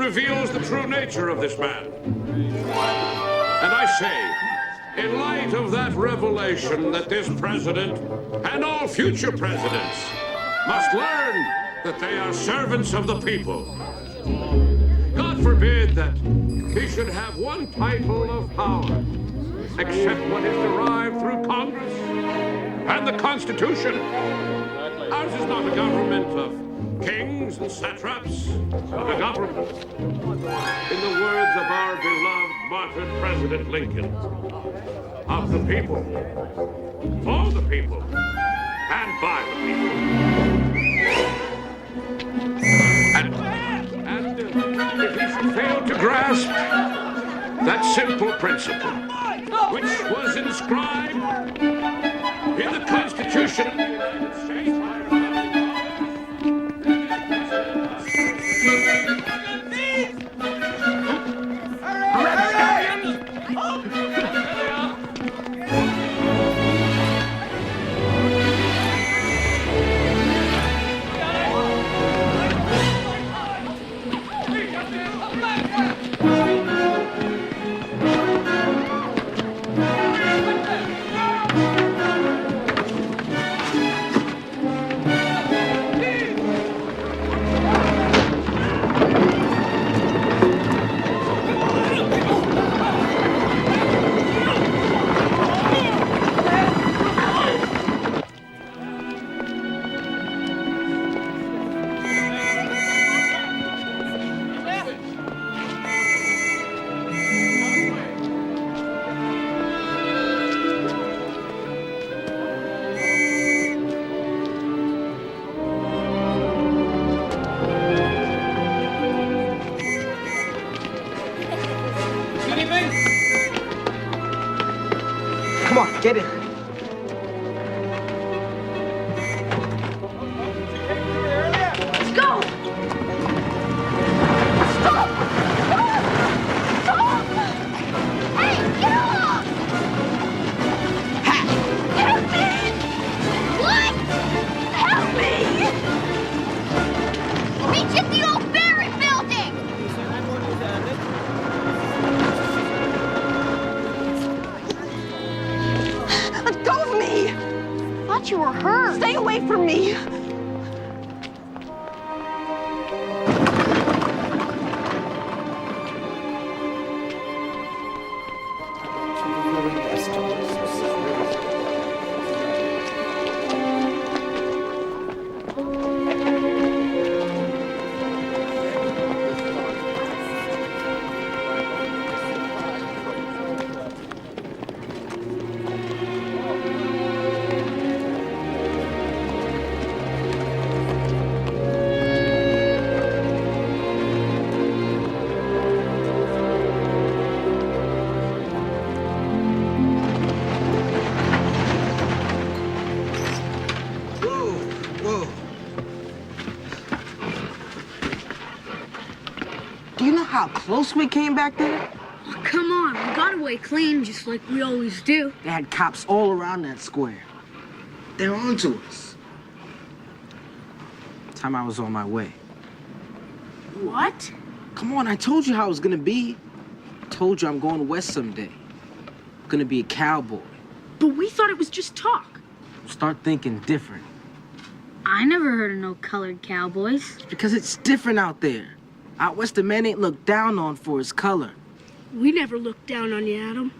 reveals the true nature of this man. And I say, in light of that revelation, that this president and all future presidents must learn that they are servants of the people. God forbid that he should have one title of power, except what is derived through Congress and the Constitution. Ours is not a government of kings and satraps, but a government, in the words of our beloved martyred President Lincoln, of the people, for the people, and by the people. And if he should fail to grasp that simple principle, which was inscribed in the Constitution of the United States. Come on, get in. Let's go! Stop! Stop! Hey, get off! Help me! What? Help me! Reach at the old Barrett building! Let go of me! I thought you were hurt. Stay away from me! Do you know how close we came back there? Oh, come on, we got away clean just like we always do. They had cops all around that square. They're on to us. Time I was on my way. What? Come on, I told you how it was gonna be. I told you I'm going west someday. I'm gonna be a cowboy. But we thought it was just talk. Start thinking different. I never heard of no colored cowboys. It's because it's different out there. Out west, a man ain't looked down on for his color. We never looked down on you, Adam.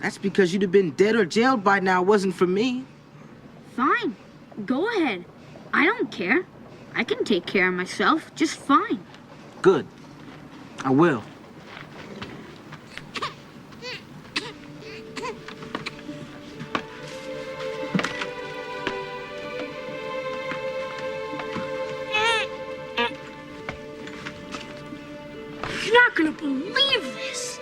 That's because you'd have been dead or jailed by now, wasn't for me. Fine. Go ahead. I don't care. I can take care of myself just fine. Good. I will. You're not gonna believe this.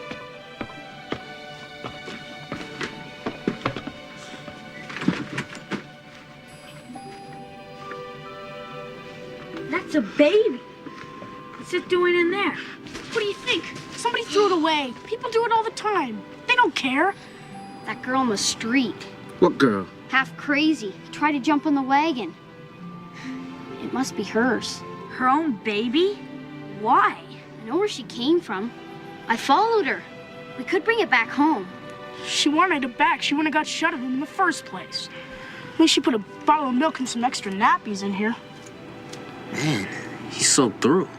That's a baby. What's it doing in there? What do you think? Somebody threw it away. People do it all the time. They don't care. That girl in the street. What girl? Half crazy. Tried to jump in the wagon. It must be hers. Her own baby? Why? I know where she came from. I followed her. We could bring it back home. She wanted it back. She wouldn't have got shut at him in the first place. At least she put a bottle of milk and some extra nappies in here. Man, he's so through.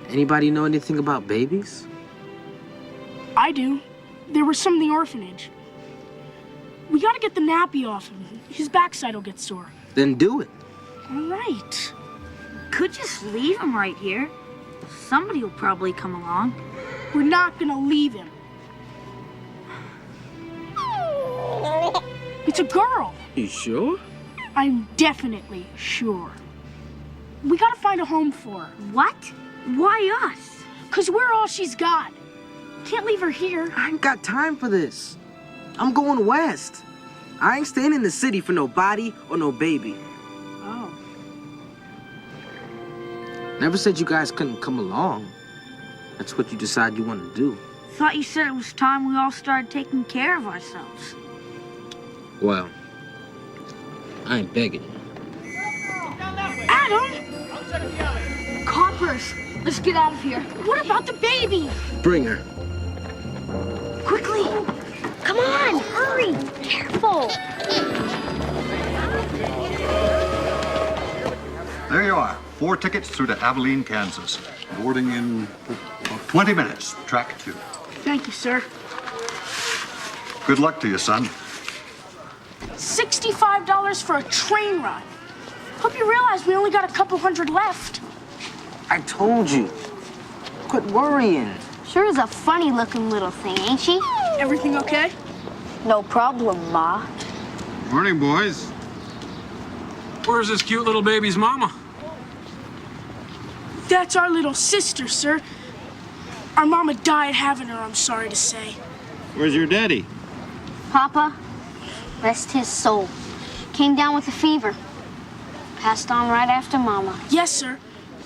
Anybody know anything about babies? I do. There were some in the orphanage. We gotta get the nappy off him. His backside will get sore. Then do it. All right. Could just leave him right here. Somebody will probably come along. We're not gonna leave him. It's a girl. You sure? I'm definitely sure. We gotta find a home for her. What? Why us? 'Cause we're all she's got. Can't leave her here. I ain't got time for this. I'm going west. I ain't staying in the city for no body or no baby. Oh. Never said you guys couldn't come along. That's what you decide you want to do. Thought you said it was time we all started taking care of ourselves. Well, I ain't begging you. Adam! Coppers, let's get out of here. What about the baby? Bring her. Quickly. Come on, hurry. Careful. There you are. 4 tickets through to Abilene, Kansas. Boarding in 20 minutes. Track 2. Thank you, sir. Good luck to you, son. $65 for a train ride. Hope you realize we only got a couple hundred left. I told you. Quit worrying. Sure is a funny-looking little thing, ain't she? Everything okay? No problem, Ma. Morning, boys. Where's this cute little baby's mama? That's our little sister, sir. Our mama died having her, I'm sorry to say. Where's your daddy? Papa, rest his soul. Came down with a fever. Passed on right after Mama. Yes, sir.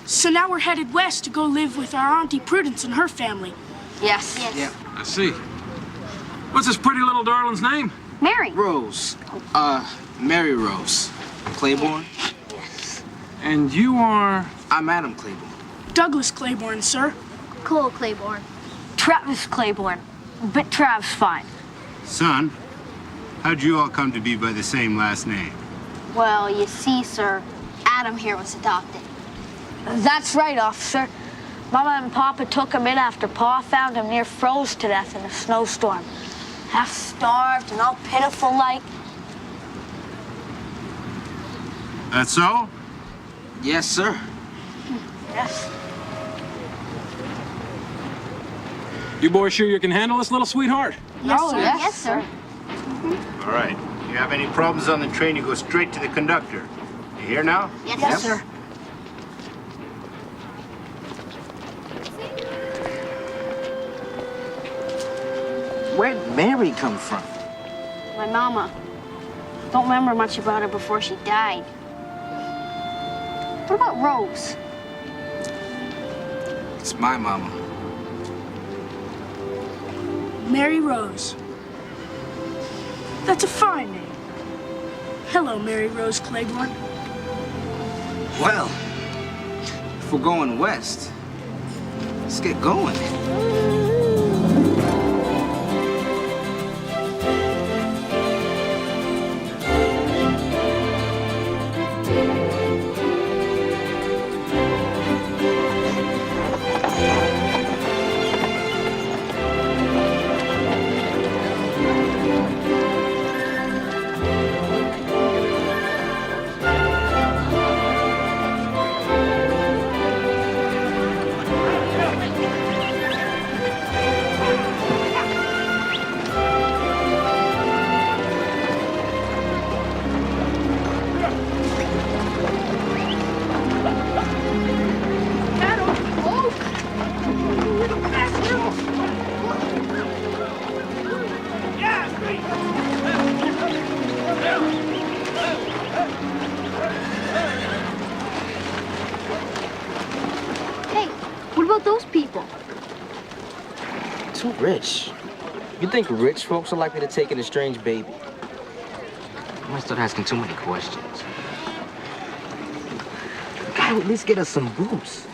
So now we're headed west to go live with our Auntie Prudence and her family. Yes. Yeah. I see. What's this pretty little darling's name? Mary. Rose. Mary Rose. Claiborne? And you are... I'm Adam Claiborne. Douglas Claiborne, sir. Cole Claiborne. Travis Claiborne. But Trav's fine. Son, how'd you all come to be by the same last name? Well, you see, sir, Adam here was adopted. That's right, officer. Mama and Papa took him in after Pa found him near froze to death in a snowstorm. Half starved and all pitiful like. That so? Yes, sir. Yes. You boys sure you can handle this little sweetheart? Yes, Oh, sir. yes, sir. All right. If you have any problems on the train, you go straight to the conductor. You hear now? Yes, sir. Where'd Mary come from? My mama. Don't remember much about her before she died. What about Rose? It's my mama. Mary Rose. That's a fine name. Hello, Mary Rose Claiborne. Well, if we're going west, let's get going. Hey, what about those people? Too rich. You think rich folks are likely to take in a strange baby? I might start asking too many questions. Gotta at least get us some booze.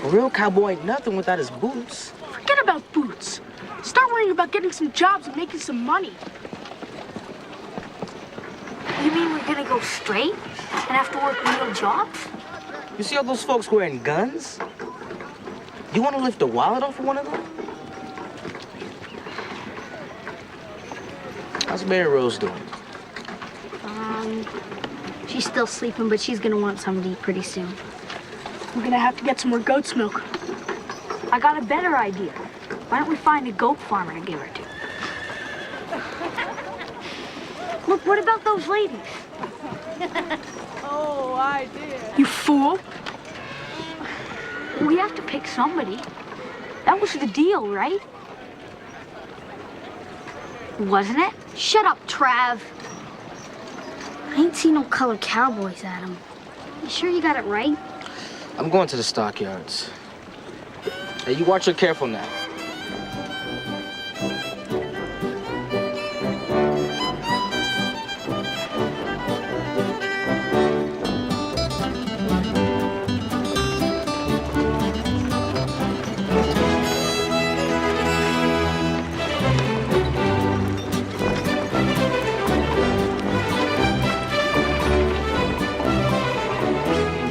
A real cowboy ain't nothing without his boots. Forget about boots. Start worrying about getting some jobs and making some money. You mean we're gonna go straight and have to work real jobs? You see all those folks wearing guns? You want to lift a wallet off of one of them? How's Mary Rose doing? She's still sleeping, but she's gonna want something to eat pretty soon. We're gonna have to get some more goat's milk. I got a better idea. Why don't we find a goat farmer to give her to? Look, what about those ladies? Oh, I did. You fool. We have to pick somebody. That was the deal, right? Wasn't it? Shut up, Trav. I ain't seen no colored cowboys, Adam. You sure you got it right? I'm going to the stockyards. Hey, you watch her careful now.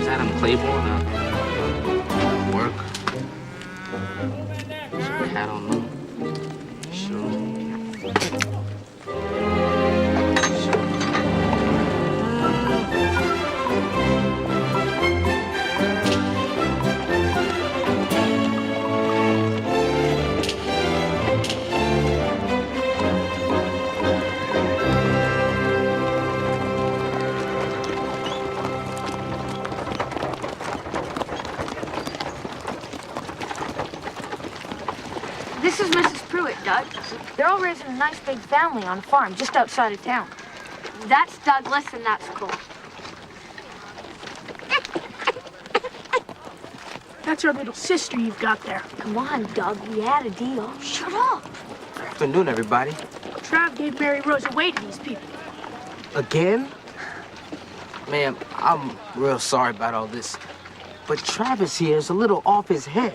Is Adam Claiborne work? I don't know. Sure. This is Mrs. Pruitt, Doug. They're all raising a nice big family on a farm just outside of town. That's Douglas, and that's Cole. That's our little sister you've got there. Come on, Doug, we had a deal. Shut up. Afternoon, everybody. Trav gave Mary Rose away to these people. Again? Man, I'm real sorry about all this. But Travis here is a little off his head.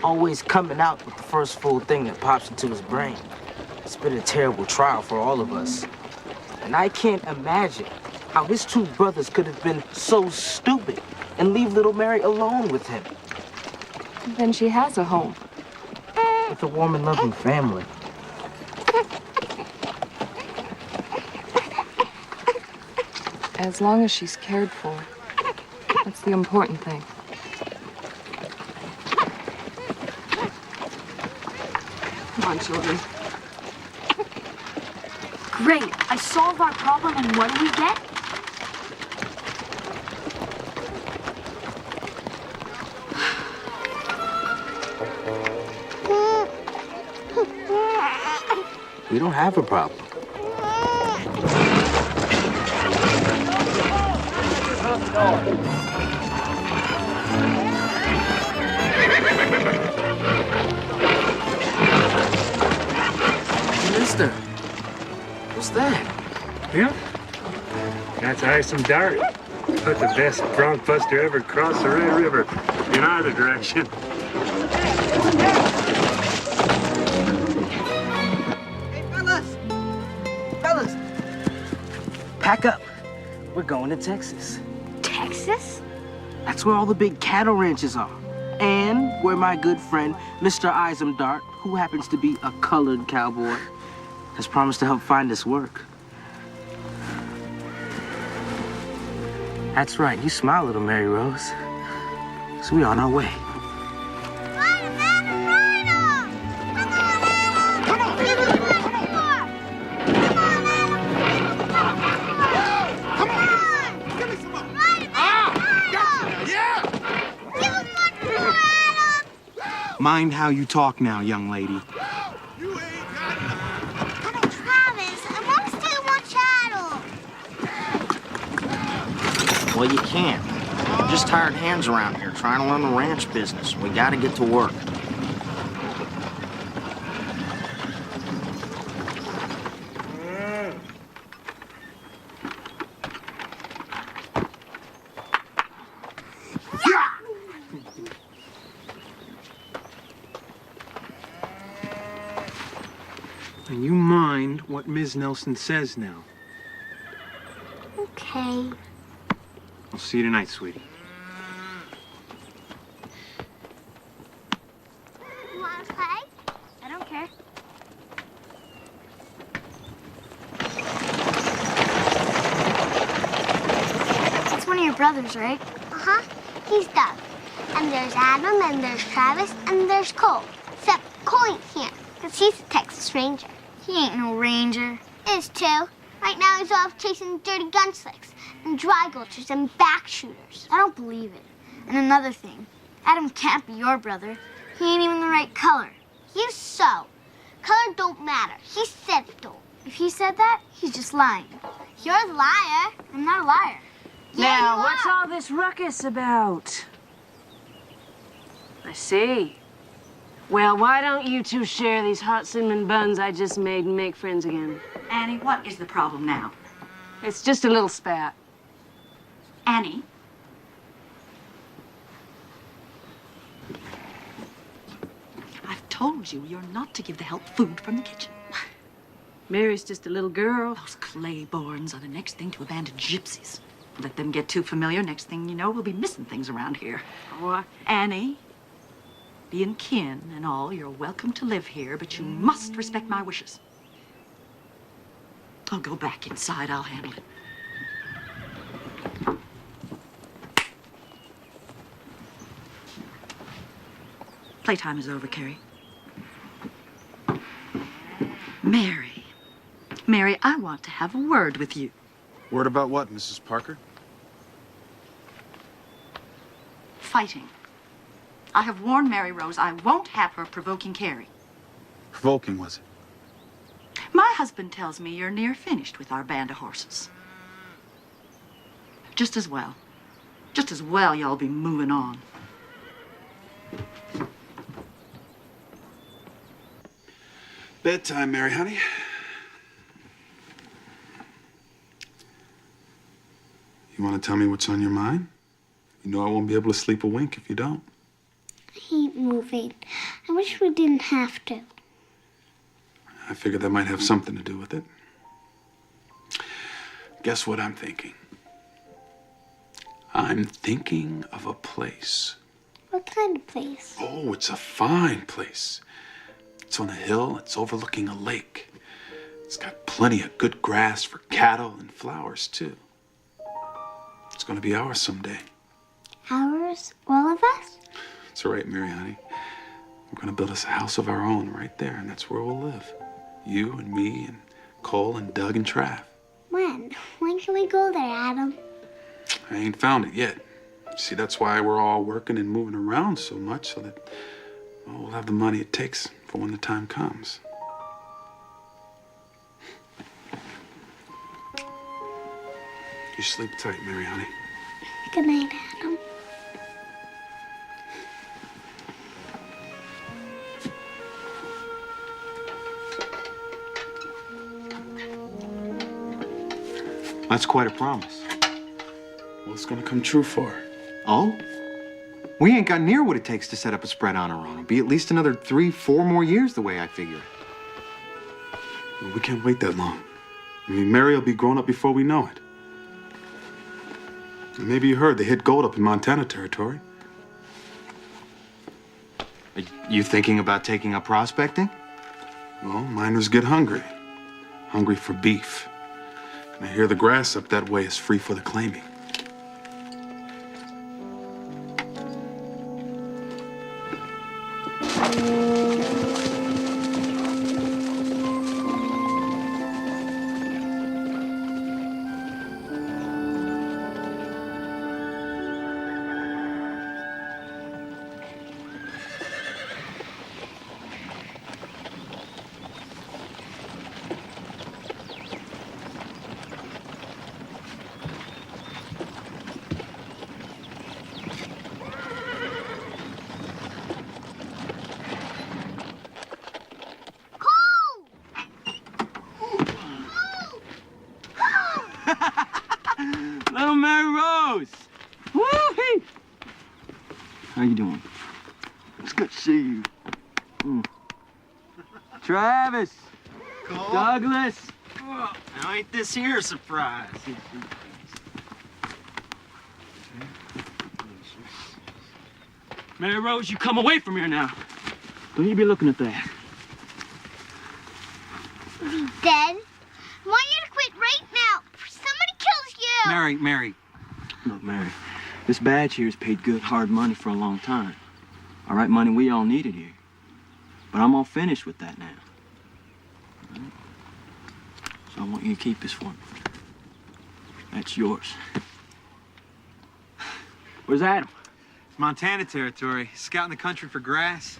Always coming out with the first full thing that pops into his brain. It's been a terrible trial for all of us. And I can't imagine how his two brothers could have been so stupid and leave little Mary alone with him. Then she has a home. With a warm and loving family. As long as she's cared for. That's the important thing. Come on, children. Great. I solved our problem, and what do we get? We don't have a problem. Mister, what's that? Yeah? That's Isom Dart. Put the best bronc buster ever crossed the Red River in either direction. Hey, fellas, pack up. We're going to Texas. Texas? That's where all the big cattle ranches are. And where my good friend, Mr. Isom Dart, who happens to be a colored cowboy, has promised to help find us work. That's right. You smile, little Mary Rose. So we on our way. Mind how you talk now, young lady. Travis, I want to take more cattle. Well, you can't. We're just tired hands around here trying to run the ranch business. We gotta get to work. what Ms. Nelson says now. Okay. I'll see you tonight, sweetie. You want to play? I don't care. That's one of your brothers, right? Uh-huh. He's Doug. And there's Adam, and there's Travis, and there's Cole. Except Cole ain't here, because he's a Texas Ranger. He ain't no ranger. Is too. Right now he's off chasing dirty gunslicks and dry gulchers and back shooters. I don't believe it. And another thing, Adam can't be your brother. He ain't even the right color. You so. Color don't matter. He said it don't. If he said that, he's just lying. You're the liar. I'm not a liar. Now, what's all this ruckus about? I see. Well, why don't you two share these hot cinnamon buns I just made and make friends again? Annie, what is the problem now? It's just a little spat. Annie? I've told you you're not to give the help food from the kitchen. Mary's just a little girl. Those Clayborns are the next thing to abandoned gypsies. Let them get too familiar, next thing you know, we'll be missing things around here. What? Annie, being kin and all, you're welcome to live here, but you must respect my wishes. I'll go back inside. I'll handle it. Playtime is over, Carrie. Mary. Mary, I want to have a word with you. Word about what, Mrs. Parker? Fighting. I have warned Mary Rose I won't have her provoking Carrie. Provoking, was it? My husband tells me you're near finished with our band of horses. Just as well y'all be moving on. Bedtime, Mary, honey. You want to tell me what's on your mind? You know I won't be able to sleep a wink if you don't. I hate moving. I wish we didn't have to. I figured that might have something to do with it. Guess what I'm thinking? I'm thinking of a place. What kind of place? Oh, it's a fine place. It's on a hill. It's overlooking a lake. It's got plenty of good grass for cattle and flowers, too. It's going to be ours someday. Ours? All of us? That's all right, Mary, honey. We're going to build us a house of our own right there, and that's where we'll live. You and me and Cole and Doug and Trav. When? When can we go there, Adam? I ain't found it yet. See, that's why we're all working and moving around so much, so that we'll have the money it takes for when the time comes. You sleep tight, Mary, honey. Good night, Adam. That's quite a promise. Well, it's gonna come true for her. Oh? We ain't got near what it takes to set up a spread on her own. It'll be at least another 3-4 more years the way I figure it. Well, we can't wait that long. I mean, Mary will be grown up before we know it. And maybe you heard they hit gold up in Montana territory. Are you thinking about taking up prospecting? Well, miners get hungry. Hungry for beef. And I hear the grass up that way is free for the claiming. Little Mary Rose! Woo-hee! How you doing? It's good to see you. Travis! Cole. Douglas! Now, ain't this here a surprise? Mary Rose, you come away from here now. Don't you be looking at that. Is he dead? I want you to quit right now. Somebody kills you. Mary. Look, Mary, this badge here has paid good, hard money for a long time. All right, money we all needed here. But I'm all finished with that now. All right? So I want you to keep this for me. That's yours. Where's Adam? Montana territory. Scouting the country for grass.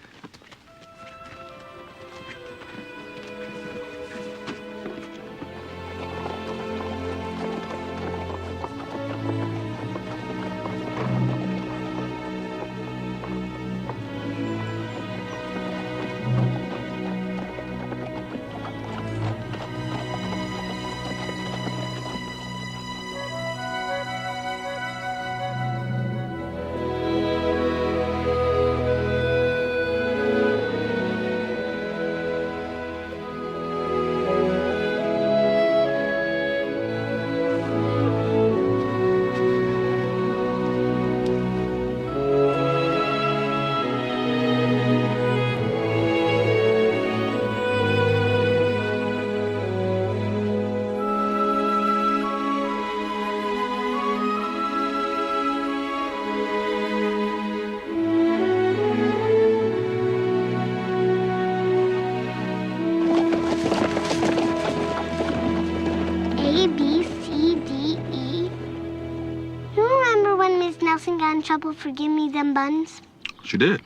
Nelson got in trouble for giving me them buns? She did.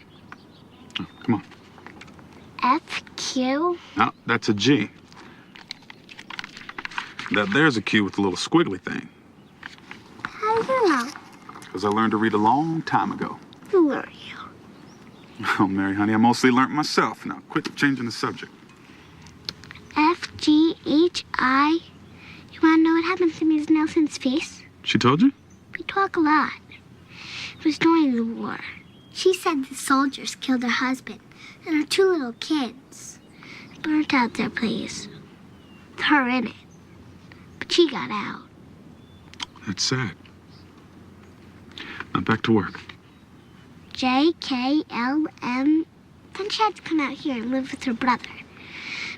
Oh, come on. F-Q? No, that's a G. There's a Q with a little squiggly thing. How do you know? Because I learned to read a long time ago. Who are you? Oh, Mary, honey, I mostly learned myself. Now, quit changing the subject. F-G-H-I. You want to know what happened to Ms. Nelson's face? She told you? We talk a lot. It was during the war. She said the soldiers killed her husband and her 2 little kids. Burnt out their place. With her in it. But she got out. That's sad. Now, back to work. J-K-L-M. Then she had to come out here and live with her brother.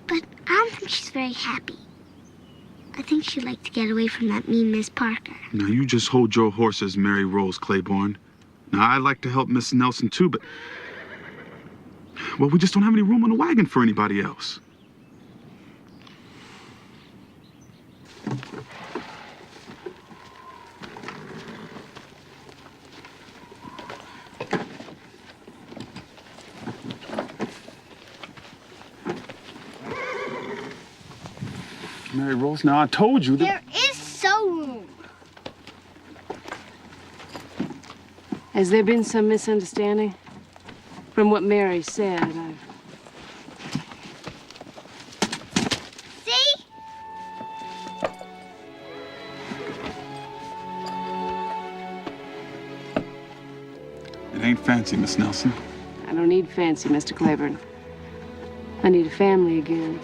But I don't think she's very happy. I think she'd like to get away from that mean Miss Parker. Now, you just hold your horses, Mary Rose Claiborne. Now, I'd like to help Miss Nelson, too, but... well, we just don't have any room on the wagon for anybody else. Mary Rose, now I told you that... There is so room. Has there been some misunderstanding? From what Mary said, See? It ain't fancy, Miss Nelson. I don't need fancy, Mr. Claiborne. I need a family again.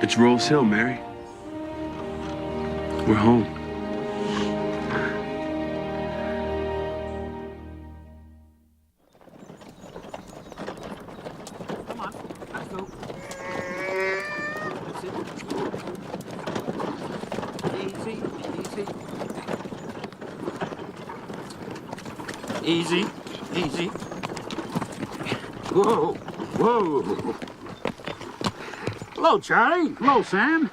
It's Rose Hill, Mary. We're home. Come on, let's go. That's it. Easy, easy. Easy, easy. Whoa, whoa. Hello, Charlie. Hello, Sam.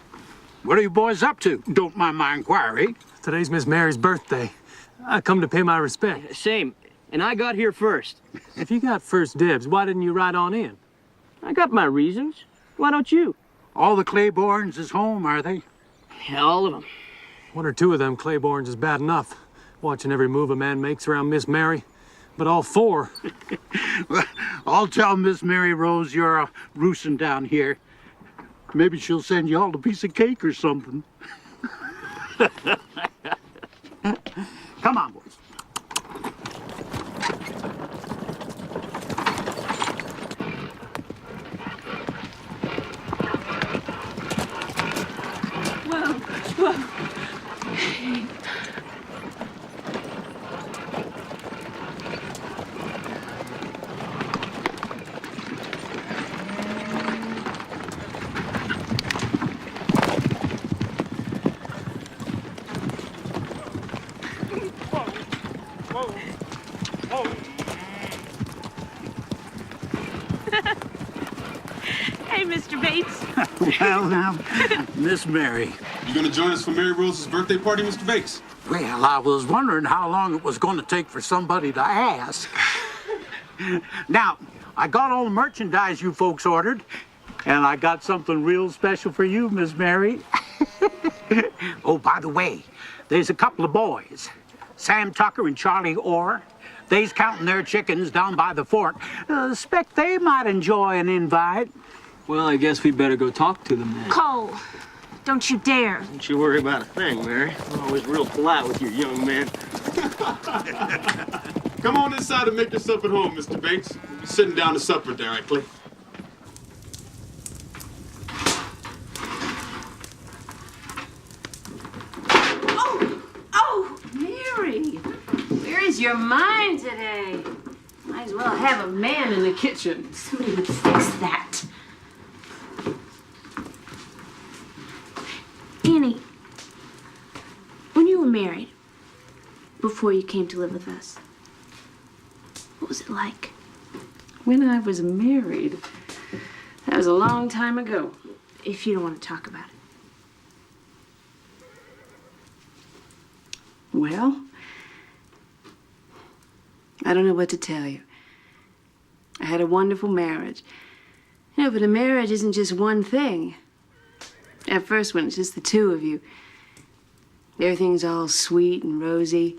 What are you boys up to? Don't mind my inquiry. Today's Miss Mary's birthday. I come to pay my respect. Same. And I got here first. If you got first dibs, why didn't you ride on in? I got my reasons. Why don't you? All the Claibornes is home, are they? Yeah, all of them. One or two of them Claibornes is bad enough, watching every move a man makes around Miss Mary. But all four. Well, I'll tell Miss Mary Rose you're roosting down here. Maybe she'll send you all a piece of cake or something. Come on, boys. Whoa, whoa. Hey, Mr. Bates. Well, now, Miss Mary. You gonna join us for Mary Rose's birthday party, Mr. Bates? Well, I was wondering how long it was going to take for somebody to ask. Now, I got all the merchandise you folks ordered, and I got something real special for you, Miss Mary. Oh, by the way, there's a couple of boys, Sam Tucker and Charlie Orr. They's counting their chickens down by the fort. Expect they might enjoy an invite. Well, I guess we better go talk to them then. Cole, don't you dare. Don't you worry about a thing, Mary. You're always real polite with your young man. Come on inside and make yourself at home, Mr. Bates. We'll be sitting down to supper directly. Oh, Mary. Where is your mind today? Might as well have a man in the kitchen. Somebody would fix that. Annie, when you were married, before you came to live with us, what was it like? When I was married? That was a long time ago. If you don't want to talk about it. Well, I don't know what to tell you. I had a wonderful marriage. You know, but a marriage isn't just one thing. At first, when it's just the two of you, everything's all sweet and rosy.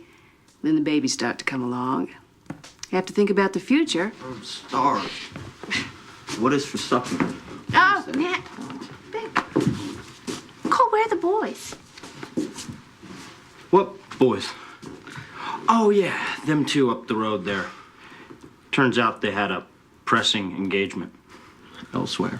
Then the babies start to come along. You have to think about the future. I'm starved. What is for supper? Oh, Nat. Cole, where are the boys? What boys? Oh, yeah, them two up the road there. Turns out they had a pressing engagement elsewhere.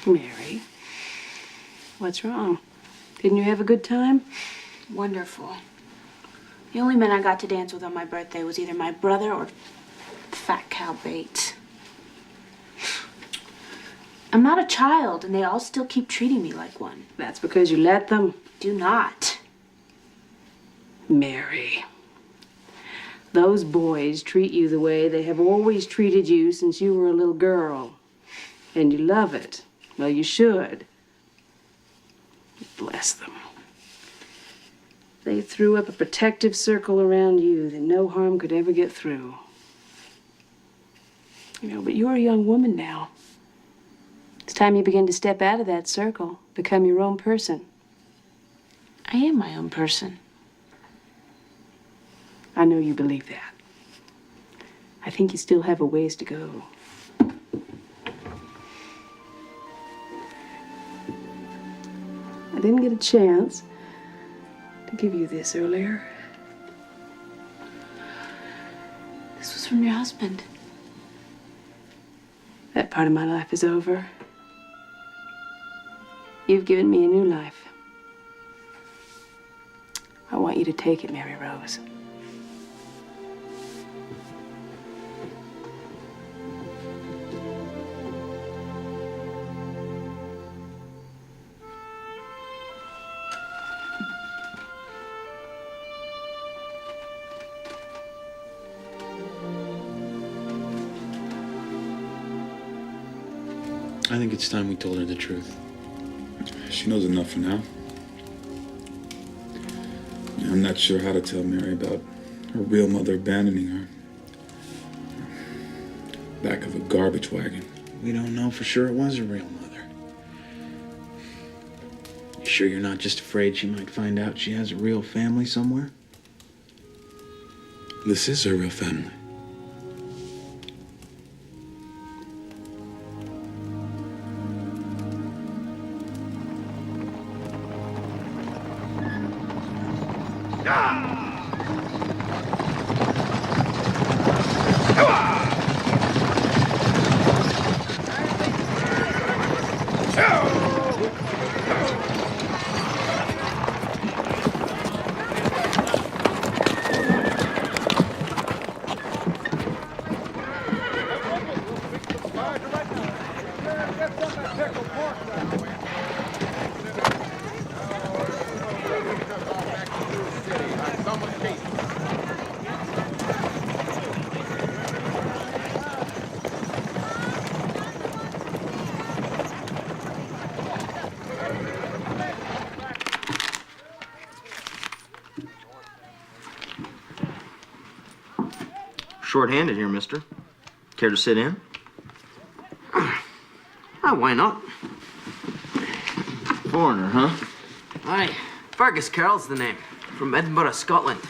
Mary, what's wrong? Didn't you have a good time? Wonderful. The only men I got to dance with on my birthday was either my brother or Fat Cal Bates. I'm not a child, and they all still keep treating me like one. That's because you let them. Do not. Mary, those boys treat you the way they have always treated you since you were a little girl. And you love it. Well, you should. Bless them. They threw up a protective circle around you that no harm could ever get through. You know, but you're a young woman now. It's time you begin to step out of that circle, become your own person. I am my own person. I know you believe that. I think you still have a ways to go. I didn't get a chance to give you this earlier. This was from your husband. That part of my life is over. You've given me a new life. I want you to take it, Mary Rose. I think it's time we told her the truth. She knows enough for now. I'm not sure how to tell Mary about her real mother abandoning her. Back of a garbage wagon. We don't know for sure it was her real mother. You sure you're not just afraid she might find out she has a real family somewhere? This is her real family. Short-handed here, mister. Care to sit in? Why not? Foreigner, huh? Aye. Fergus Carroll's the name. From Edinburgh, Scotland.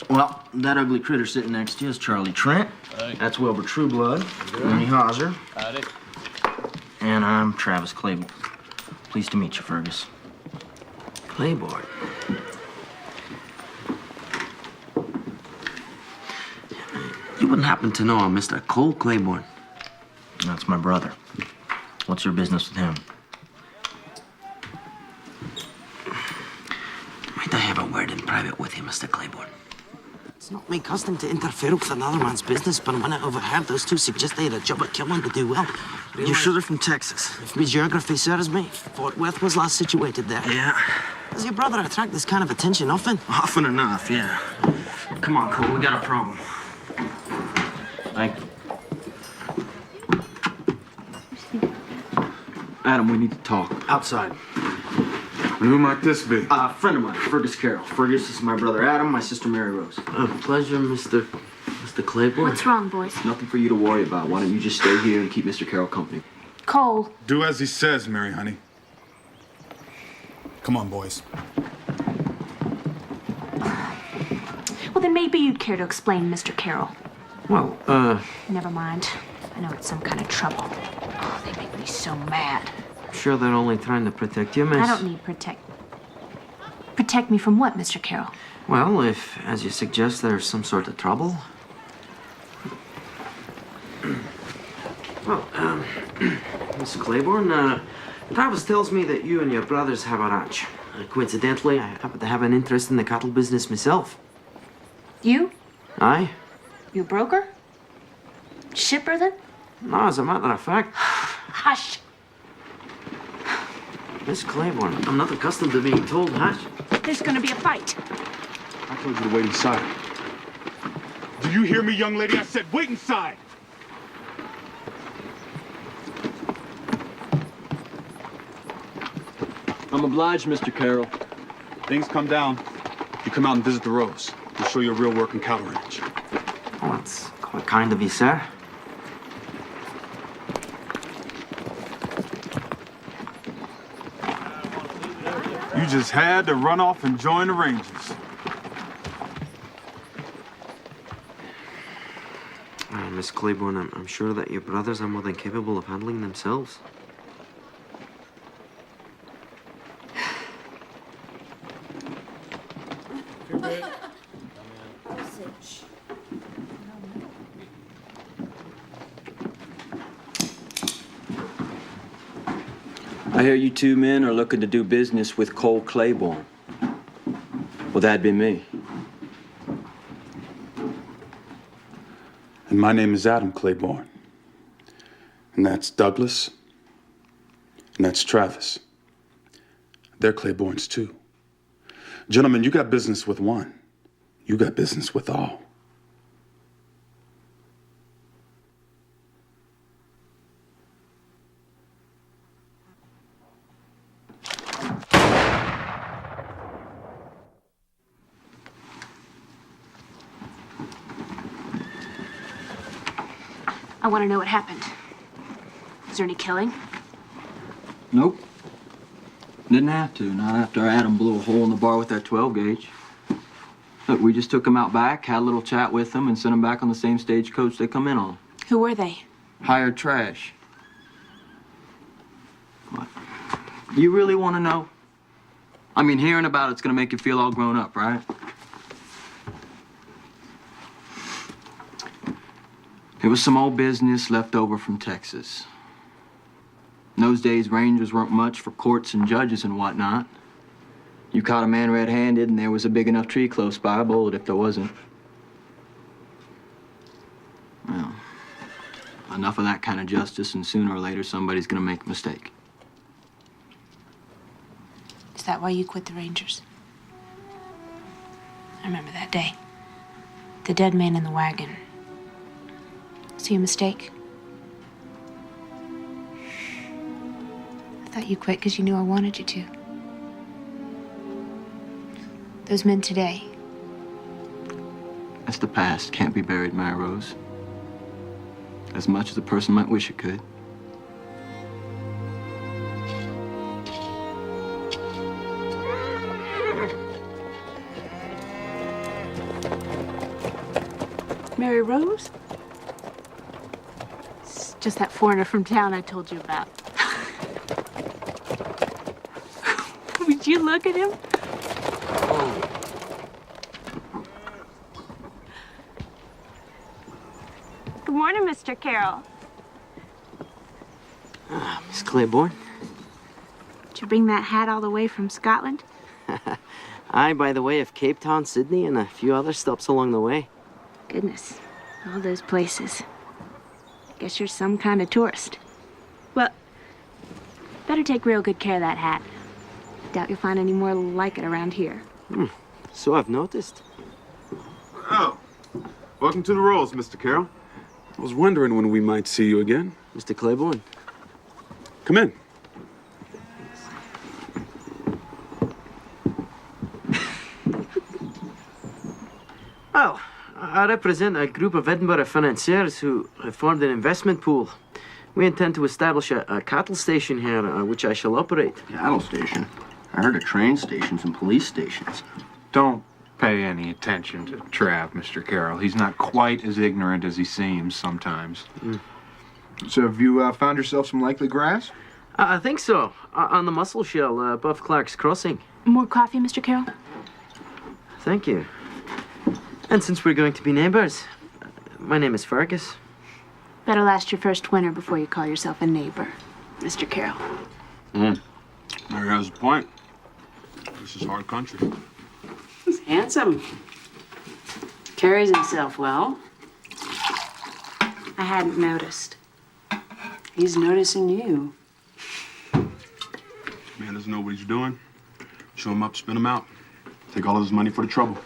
Well, that ugly critter sitting next to you is Charlie Trent. Aye. That's Wilbur Trueblood. Ernie Hauser. Howdy. And I'm Travis Claiborne. Pleased to meet you, Fergus. Claiborne. You wouldn't happen to know a Mr. Cole Claiborne? That's my brother. What's your business with him? Might I have a word in private with you, Mr. Claiborne? It's not my custom to interfere with another man's business, but when I overheard those two suggest they had a job at killing to do well. You're sure they're from Texas? If my geography serves me, Fort Worth was last situated there. Yeah. Does your brother attract this kind of attention often? Often enough, yeah. Come on, Cole, we got a problem. Thank you. Adam, we need to talk. Outside. Who might this be? A friend of mine, Fergus Carroll. Fergus is my brother Adam, my sister Mary Rose. Pleasure, Mr. Claiborne. What's wrong, boys? Nothing for you to worry about. Why don't you just stay here and keep Mr. Carroll company? Cole. Do as he says, Mary, honey. Come on, boys. Well, then maybe you'd care to explain, Mr. Carroll. Well, Never mind. I know it's some kind of trouble. Oh, they make me so mad. sure they're only trying to protect you, miss? I don't need protect. Protect me from what, Mr. Carroll? Well, if, as you suggest, there's some sort of trouble. Well, Miss Claiborne, Travis tells me that you and your brothers have a ranch. Coincidentally, I happen to have an interest in the cattle business myself. You? Aye. You a broker? Shipper, then? No, as a matter of fact. Hush. Miss Claiborne, I'm not accustomed to being told hush. There's gonna be a fight. I told you to wait inside. Do you hear me, young lady? I said wait inside. I'm obliged, Mr. Carroll. Things come down. You come out and visit the Rose. We'll show you a real working cattle ranch. Oh, that's quite kind of you, sir. You just had to run off and join the Rangers. Miss Claiborne, I'm sure that your brothers are more than capable of handling themselves. I hear you two men are looking to do business with Cole Claiborne. Well, that'd be me. And my name is Adam Claiborne. And that's Douglas. And that's Travis. They're Claibornes too. Gentlemen, you got business with one. You got business with all. I want to know what happened. Is there any killing? Nope. Didn't have to, not after Adam blew a hole in the bar with that 12 gauge. Look, we just took them out back, had a little chat with them, and sent them back on the same stagecoach they come in on. Who were they? Hired trash. What? You really want to know? I mean, hearing about it's gonna make you feel all grown up, right? It was some old business left over from Texas. In those days, Rangers weren't much for courts and judges and whatnot. You caught a man red-handed and there was a big enough tree close by, a bullet if there wasn't. Well, enough of that kind of justice and sooner or later somebody's gonna make a mistake. Is that why you quit the Rangers? I remember that day. The dead man in the wagon. Was he a mistake? I thought you quit because you knew I wanted you to. Those men today. That's the past. Can't be buried, Mary Rose. As much as a person might wish it could. Mary Rose? It's just that foreigner from town I told you about. Would you look at him? Good morning, Mr. Carroll. Miss Claiborne? Did you bring that hat all the way from Scotland? Aye, by the way of Cape Town, Sydney, and a few other stops along the way. Goodness, all those places. Guess you're some kind of tourist. Well, better take real good care of that hat. Doubt you'll find any more like it around here. So I've noticed. Oh, welcome to the Rolls, Mr. Carroll. I was wondering when we might see you again. Mr. Claiborne. Come in. Well, I represent a group of Edinburgh financiers who have formed an investment pool. We intend to establish a cattle station here, which I shall operate. Cattle station? I heard of train stations and police stations. Don't pay any attention to Trav, Mr. Carroll. He's not quite as ignorant as he seems sometimes. So have you found yourself some likely grass? I think so. On the Muscle Shell above Clark's Crossing. More coffee, Mr. Carroll? Thank you. And since we're going to be neighbors, my name is Fergus. Better last your first winter before you call yourself a neighbor, Mr. Carroll. Mary has a point. This is hard country. He's handsome. Carries himself well. I hadn't noticed. He's noticing you. Man doesn't know what he's doing. Show him up, spin him out. Take all of his money for the trouble.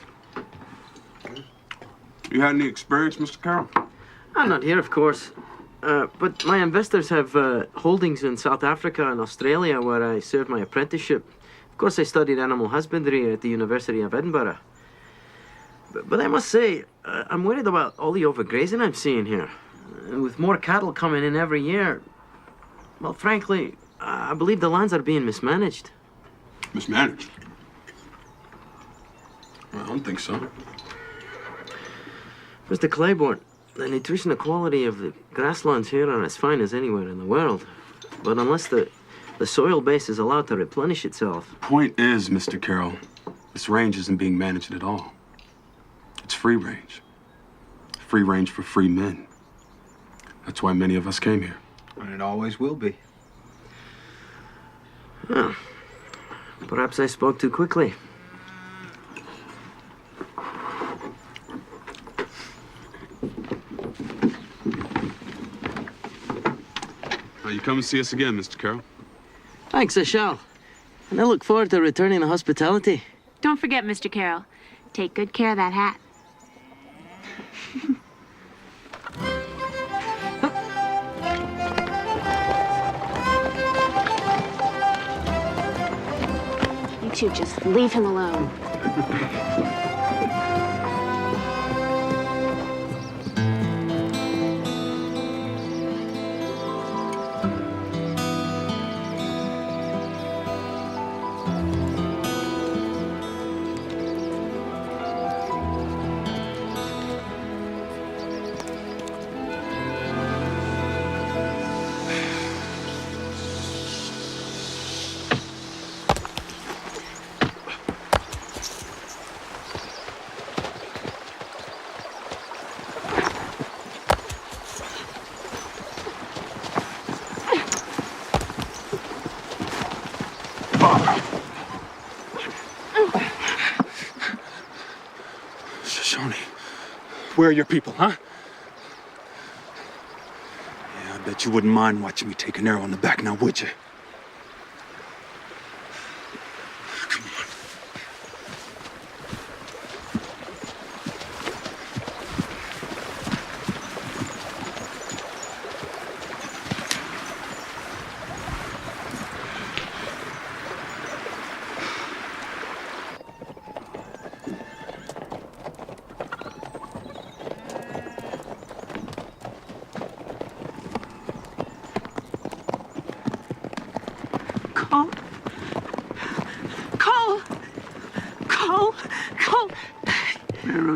You had any experience, Mr. Carroll? I'm not here, of course. But my investors have holdings in South Africa and Australia where I served my apprenticeship. Of course, I studied animal husbandry at the University of Edinburgh. But I must say, I'm worried about all the overgrazing I'm seeing here. And with more cattle coming in every year, well, frankly, I believe the lands are being mismanaged. Mismanaged? Well, I don't think so. Mr. Claiborne, the nutritional quality of the grasslands here are as fine as anywhere in the world. But unless the soil base is allowed to replenish itself... Point is, Mr. Carroll, this range isn't being managed at all. It's free range. Free range for free men. That's why many of us came here. And it always will be. Well, perhaps I spoke too quickly. You come and see us again, Mr. Carroll. Thanks, I shall. And I look forward to returning the hospitality. Don't forget, Mr. Carroll. Take good care of that hat. You two just leave him alone. Where are your people, huh? Yeah, I bet you wouldn't mind watching me take an arrow in the back now, would you? Come on.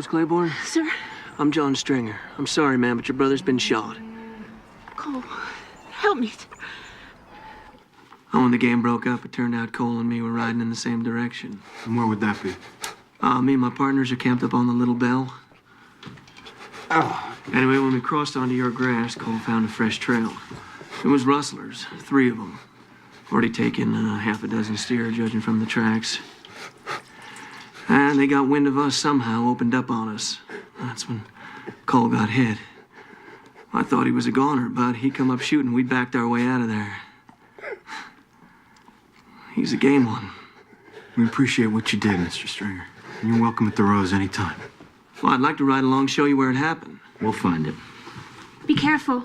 Claiborne? Sir? I'm John Stringer. I'm sorry, ma'am, but your brother's been shot. Cole, help me. Oh, when the game broke up, it turned out Cole and me were riding in the same direction. And where would that be? Me and my partners are camped up on the Little Bell. Oh. Anyway, when we crossed onto your grass, Cole found a fresh trail. It was rustlers, 3 of them. Already taken half a dozen steer, judging from the tracks. And they got wind of us somehow, opened up on us. That's when Cole got hit. I thought he was a goner, but he come up shooting. We backed our way out of there. He's a game one. We appreciate what you did, Mr. Stringer. And you're welcome at the Rose anytime. Well, I'd like to ride along, show you where it happened. We'll find it. Be careful.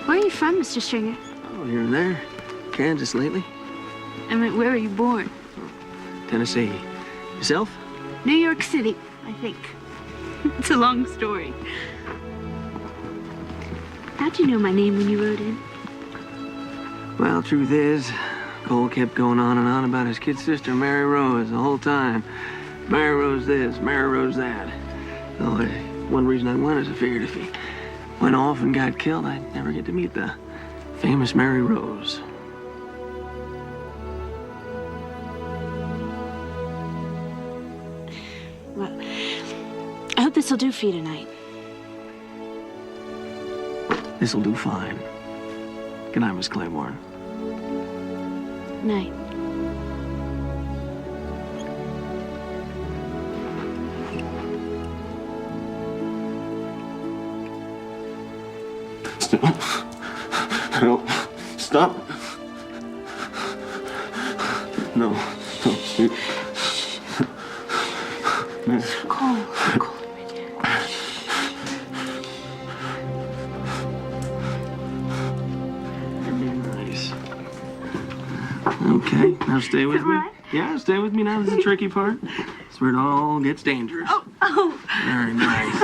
Where are you from, Mr. Stringer? Oh, here and there. Kansas lately. I mean, where were you born? Tennessee. Yourself? New York City, I think. It's a long story. How'd you know my name when you rode in? Well, truth is, Cole kept going on and on about his kid sister, Mary Rose, the whole time. Mary Rose this, Mary Rose that. Oh, one reason I went is I figured if he went off and got killed, I'd never get to meet the famous Mary Rose. Well, I hope this'll do for you tonight. This'll do fine. Good night, Miss Claiborne. Night. No. Stop. No. No. Cole. You're being nice. Okay, now stay with me. Yeah, stay with me now. This is the tricky part. It's where it all gets dangerous. Oh. Very nice.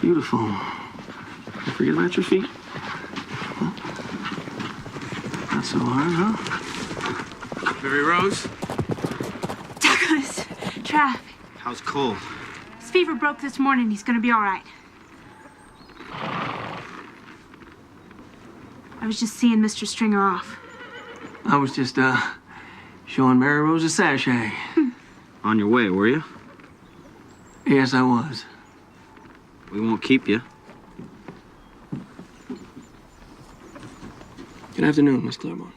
Beautiful. You forget about your feet? Huh? Not so hard, huh? Mary Rose? Douglas, Trav, How's Cole? his fever broke this morning. He's gonna be all right. I was just seeing Mr. Stringer off. I was just, showing Mary Rose a sachet. On your way, were you? Yes, I was. We won't keep you. Good afternoon, Miss Claiborne.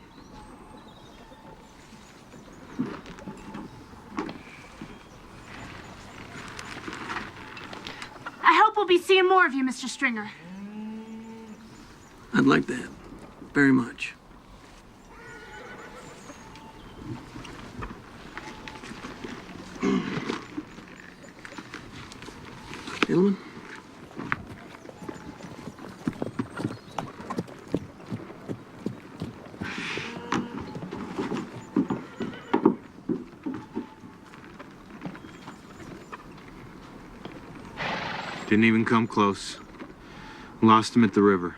I hope we'll be seeing more of you, Mr. Stringer. I'd like that. Very much. Gentlemen? Didn't even come close. Lost him at the river.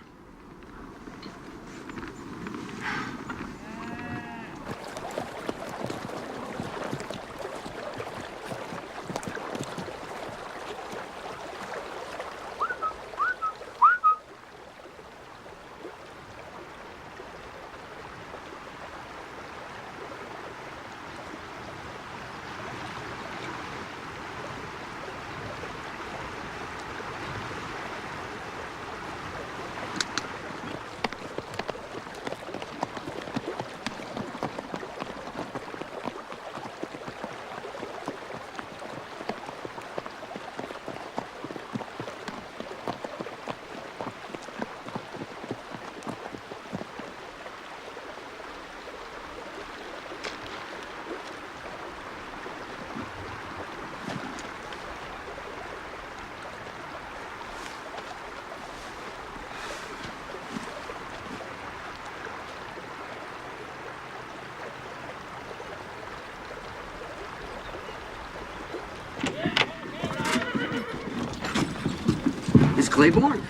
Miss Claiborne?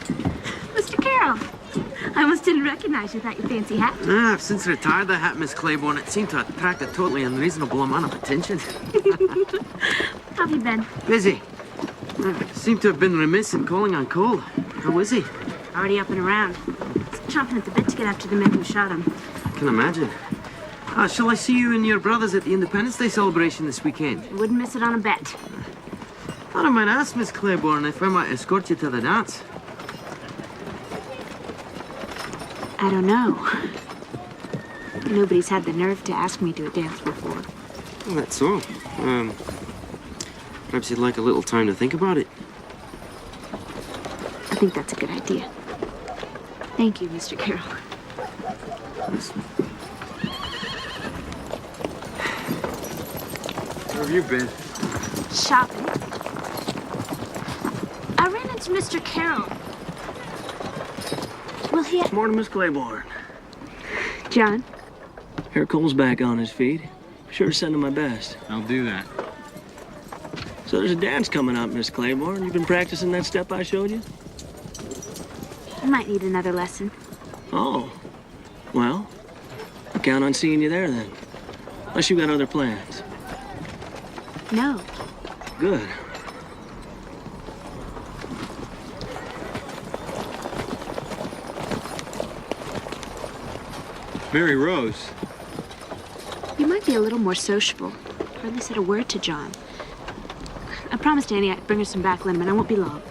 Mr. Carroll, I almost didn't recognize you without your fancy hat. I've since retired the hat, Miss Claiborne. It seemed to attract a totally unreasonable amount of attention. How have you been? Busy. Seemed to have been remiss in calling on Cole. How is he? Already up and around. He's chomping at the bit to get after the men who shot him. I can imagine. Shall I see you and your brothers at the Independence Day celebration this weekend? I wouldn't miss it on a bet. Thought I might ask Miss Claiborne if I might escort you to the dance. I don't know. Nobody's had the nerve to ask me to a dance before. Well, that's so. Perhaps you'd like a little time to think about it. I think that's a good idea. Thank you, Mr. Carroll. Where have you been? Shopping. I ran into Mr. Carroll. Will he... Morning, Miss Claiborne. John? Here Cole's back on his feet. Sure to send him my best. I'll do that. So there's a dance coming up, Miss Claiborne. You've been practicing that step I showed you? I might need another lesson. Oh. Well, I count on seeing you there then. Unless you've got other plans. No. Good. Mary Rose. You might be a little more sociable. Hardly said a word to John. I promised Annie I'd bring her some back lemon. I won't be long.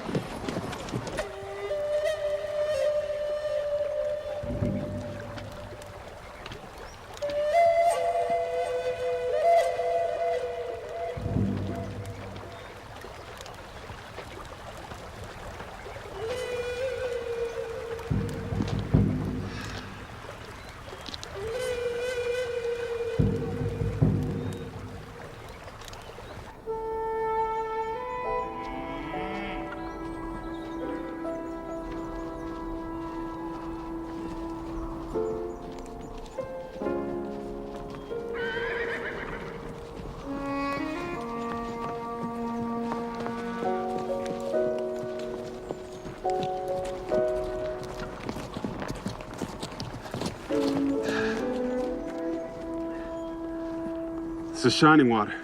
It's the Shining Water.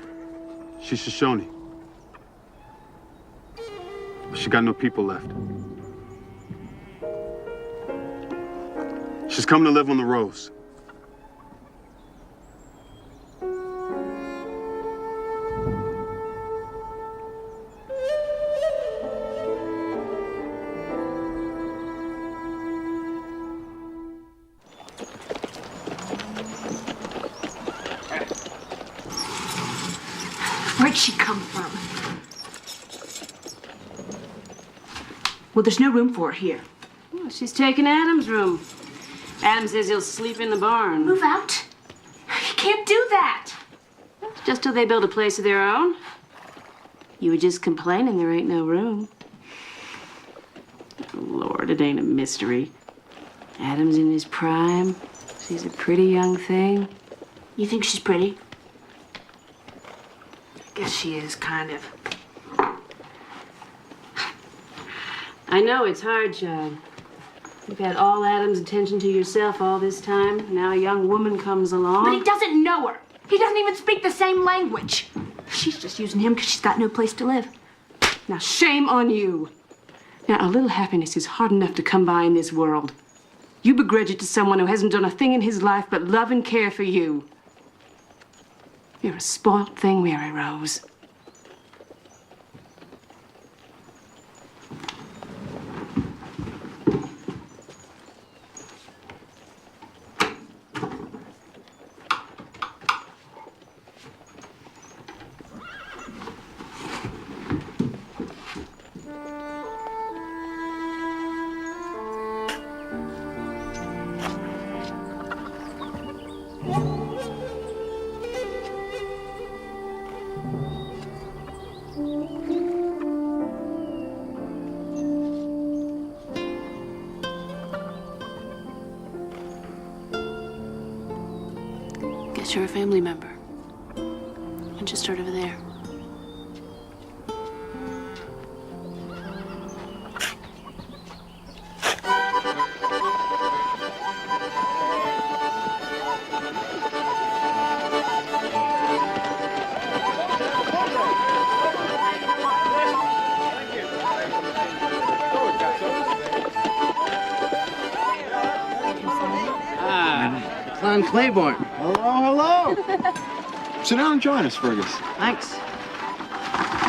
She's Shoshone. She got no people left. She's coming to live on the Rose. Where'd she come from? Well, there's no room for her here. Well, she's taking Adam's room. Adam says he'll sleep in the barn. Move out. You can't do that. Just till they build a place of their own. You were just complaining there ain't no room. Oh, Lord, it ain't a mystery. Adam's in his prime. She's a pretty young thing. You think she's pretty? Guess she is, kind of. I know it's hard, John. You've had all Adam's attention to yourself all this time. Now a young woman comes along. But he doesn't know her. He doesn't even speak the same language. She's just using him because she's got no place to live. Now, shame on you. Now, a little happiness is hard enough to come by in this world. You begrudge it to someone who hasn't done a thing in his life but love and care for you. You're a spoiled thing, Mary Rose. Guess you're a family member. Why don't you start over there? Clan Claiborne. Hello, hello. Sit down and join us, Fergus. Thanks.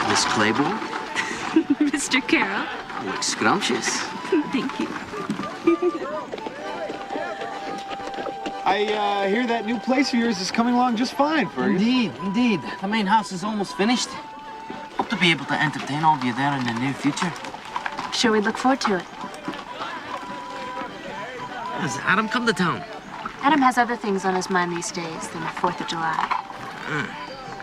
Miss Claiborne? Mr. Carroll. You look scrumptious. Thank you. I hear that new place of yours is coming along just fine, Fergus. Indeed. The main house is almost finished. Hope to be able to entertain all of you there in the near future. Sure, we look forward to it. Has Adam come to town? Adam has other things on his mind these days than the 4th of July.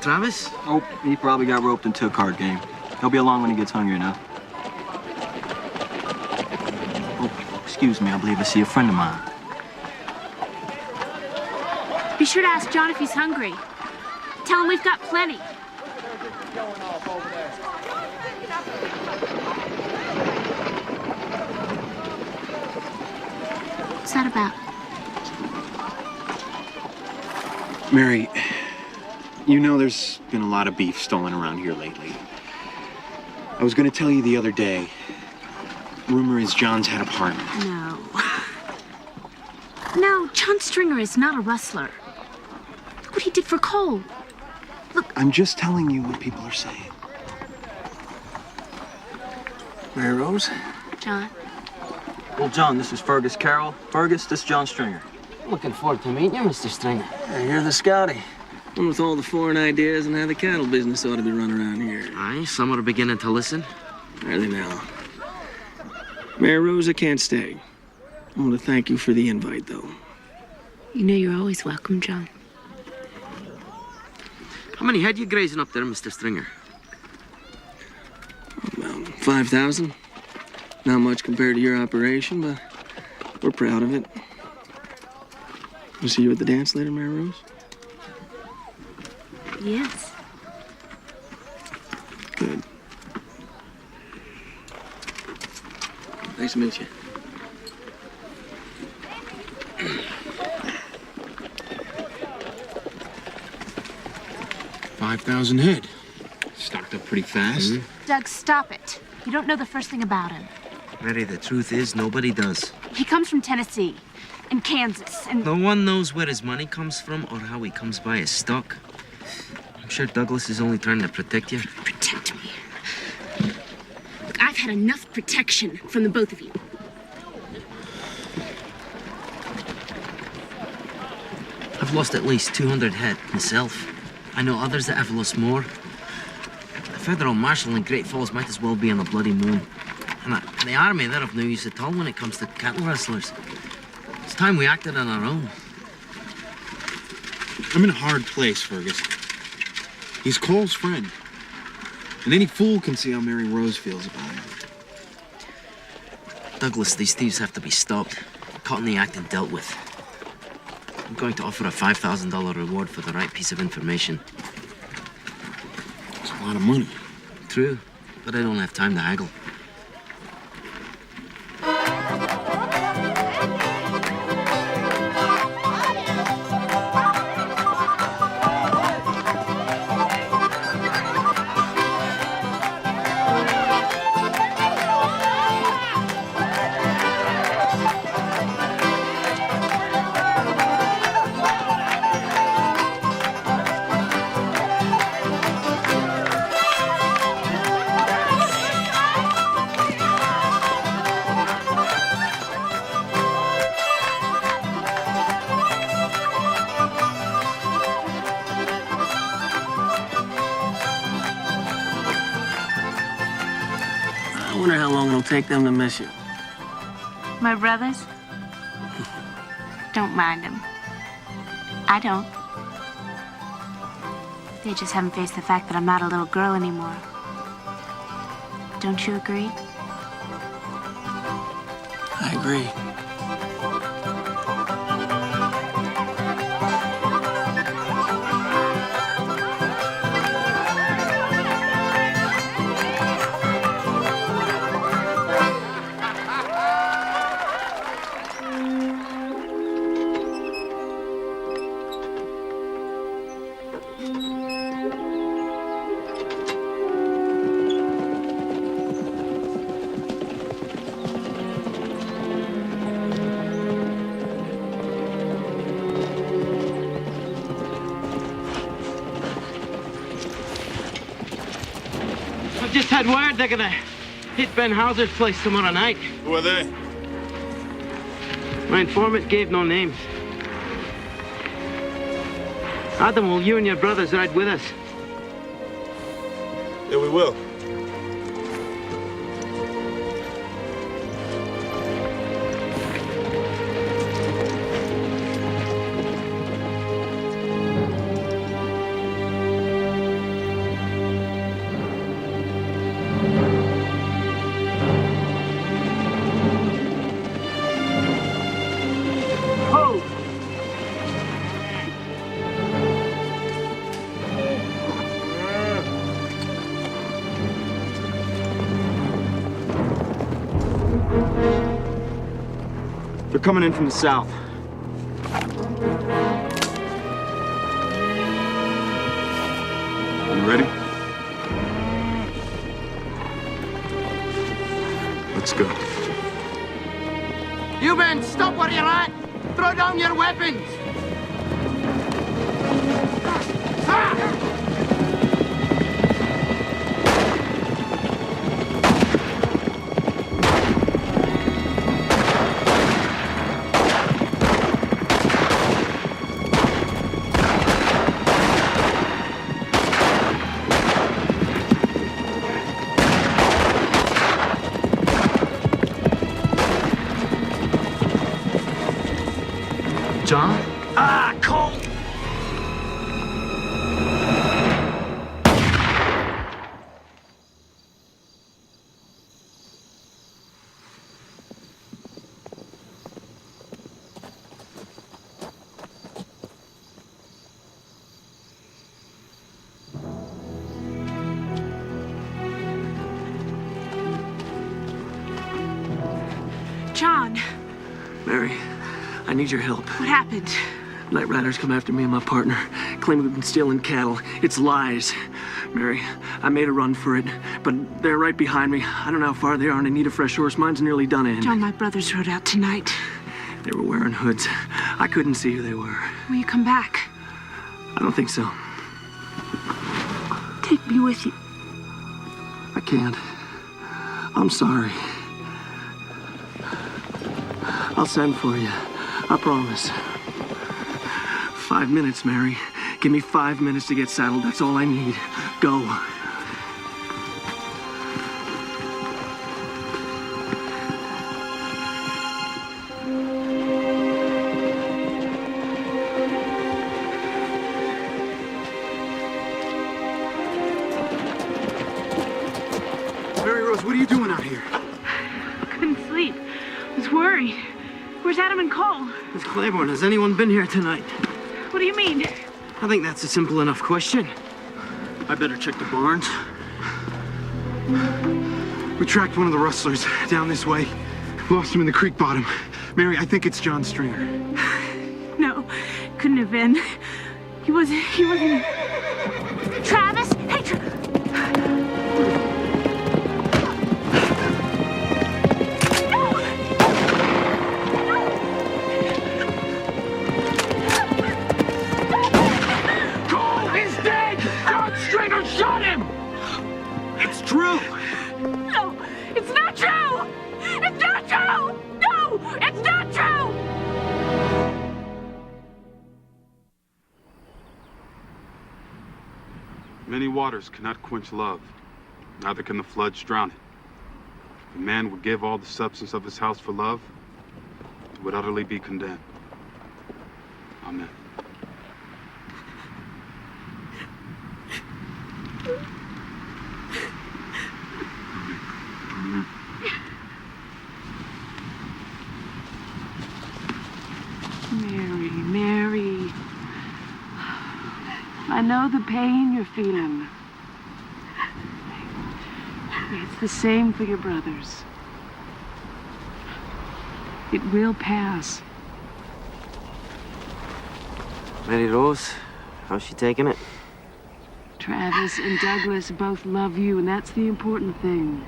Travis? Oh, he probably got roped into a card game. He'll be along when he gets hungry enough. Oh, excuse me, I believe I see a friend of mine. Be sure to ask John if he's hungry. Tell him we've got plenty. What's that about? Mary, you know there's been a lot of beef stolen around here lately. I was going to tell you the other day. Rumor is John's had a partner. No. No, John Stringer is not a rustler. Look what he did for Cole. I'm just telling you what people are saying. Mary Rose? John. Well, John, this is Fergus Carroll. Fergus, this is John Stringer. Looking forward to meeting you, Mr. Stringer. You're the Scotty. One with all the foreign ideas and how the cattle business ought to be run around here. Aye, some are beginning to listen. Are they now? Mary Rose, I can't stay. I want to thank you for the invite, though. You know you're always welcome, John. How many head you grazing up there, Mr. Stringer? About 5,000. Not much compared to your operation, but we're proud of it. We'll see you at the dance later, Mary Rose? Yes. Good. Nice to meet you. 5,000 head. Stocked up pretty fast. Doug, stop it. You don't know the first thing about him. Mary, the truth is, nobody does. He comes from Tennessee and Kansas and... No one knows where his money comes from or how he comes by his stock. I'm sure Douglas is only trying to protect you. Protect me. Look, I've had enough protection from the both of you. I've lost at least 200 head myself. I know others that have lost more. The federal marshal in Great Falls might as well be on a bloody moon. And the army, they're of no use at all when it comes to cattle rustlers. It's time we acted on our own. I'm in a hard place, Fergus. He's Cole's friend. And any fool can see how Mary Rose feels about him. Douglas, these thieves have to be stopped, caught in the act and dealt with. I'm going to offer a $5,000 reward for the right piece of information. It's a lot of money. True, but I don't have time to haggle. I wonder how long it'll take them to miss you. My brothers? Don't mind them. I don't. They just haven't faced the fact that I'm not a little girl anymore. Don't you agree? I agree. I've just had word they're gonna hit Ben Hauser's place tomorrow night. Who are they? My informant gave no names. Adam, will you and your brothers ride with us? Yeah, we will. They're coming in from the south. You ready? Let's go. You men, stop where you're at! Throw down your weapons! John? Ah, Cole! John, Mary, I need your help. what happened? Night riders come after me and my partner, claim we've been stealing cattle. It's lies. Mary, I made a run for it, but they're right behind me. I don't know how far they are, and I need a fresh horse. Mine's nearly done in. John, my brothers rode out tonight. They were wearing hoods. I couldn't see who they were. Will you come back? I don't think so. Take me with you. I can't. I'm sorry. I'll send for you. I promise. 5 minutes, Mary. Give me 5 minutes to get saddled. That's all I need. Go. Mary Rose, what are you doing out here? Couldn't sleep. Was worried. Where's Adam and Cole? Miss Claiborne, has anyone been here tonight? What do you mean? I think that's a simple enough question. I better check the barns. We tracked one of the rustlers down this way. Lost him in the creek bottom. Mary, I think it's John Stringer. No, couldn't have been. He wasn't. Travis? Hey, Shot him! It's true! No, it's not true! It's not true! No, it's not true! Many waters cannot quench love, neither can the floods drown it. If a man would give all the substance of his house for love, he would utterly be condemned. Amen. Mary. I know the pain you're feeling. It's the same for your brothers. It will pass. Mary Rose, how's she taking it? Travis and Douglas both love you, and that's the important thing.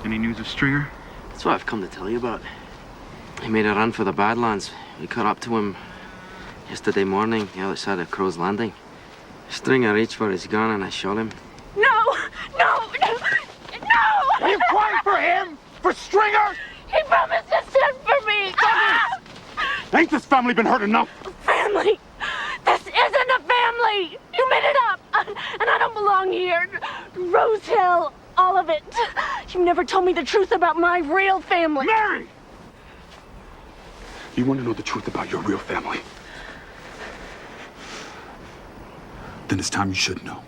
Any news of Stringer? That's what I've come to tell you about. He made a run for the Badlands. We caught up to him yesterday morning, the other side of Crow's Landing. Stringer reached for his gun and I shot him. No! Are you crying for him? For Stringer? He promised to send for me! Ain't this family been hurt enough? Family! This isn't a family! You made it up! And I don't belong here. Rose Hill, all of it. You never told me the truth about my real family. Mary! You want to know the truth about your real family? Then it's time you should know.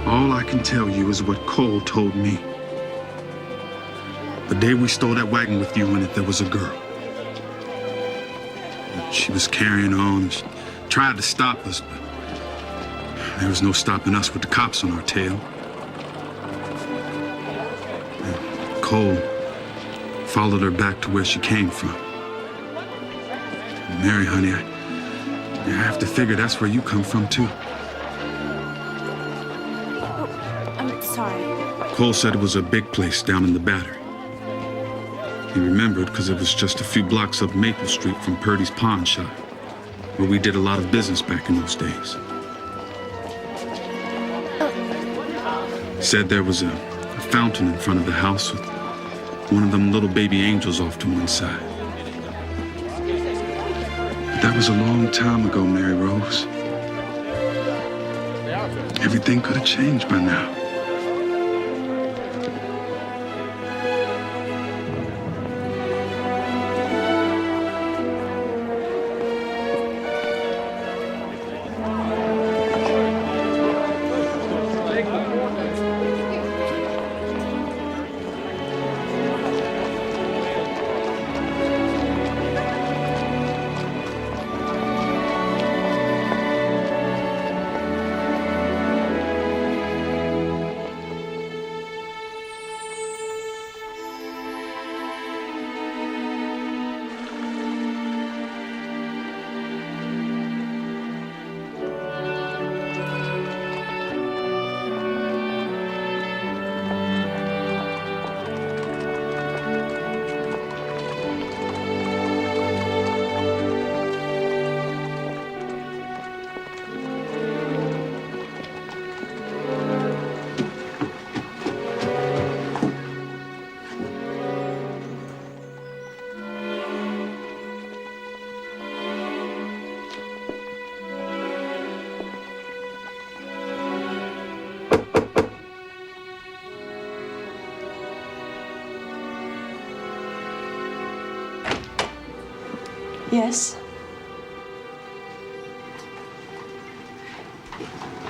All I can tell you is what Cole told me. The day we stole that wagon with you in it, there was a girl. She was carrying on. She tried to stop us, but there was no stopping us with the cops on our tail. And Cole followed her back to where she came from. And Mary, honey, I have to figure that's where you come from, too. I'm sorry. Cole said it was a big place down in the Battery. He remembered because it was just a few blocks up Maple Street from Purdy's pawn shop, where we did a lot of business back in those days. Said there was a fountain in front of the house with one of them little baby angels off to one side. But that was a long time ago, Mary Rose. Everything could have changed by now. Yes?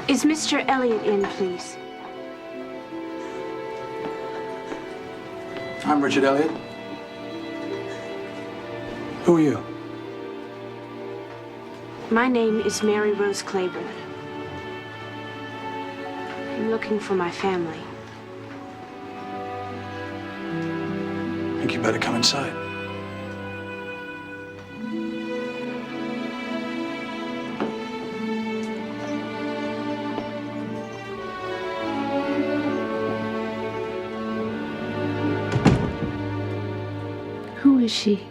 Is Mr. Elliot in, please? I'm Richard Elliot. Who are you? My name is Mary Rose Claiborne. I'm looking for my family. I think you better come inside. Who is she?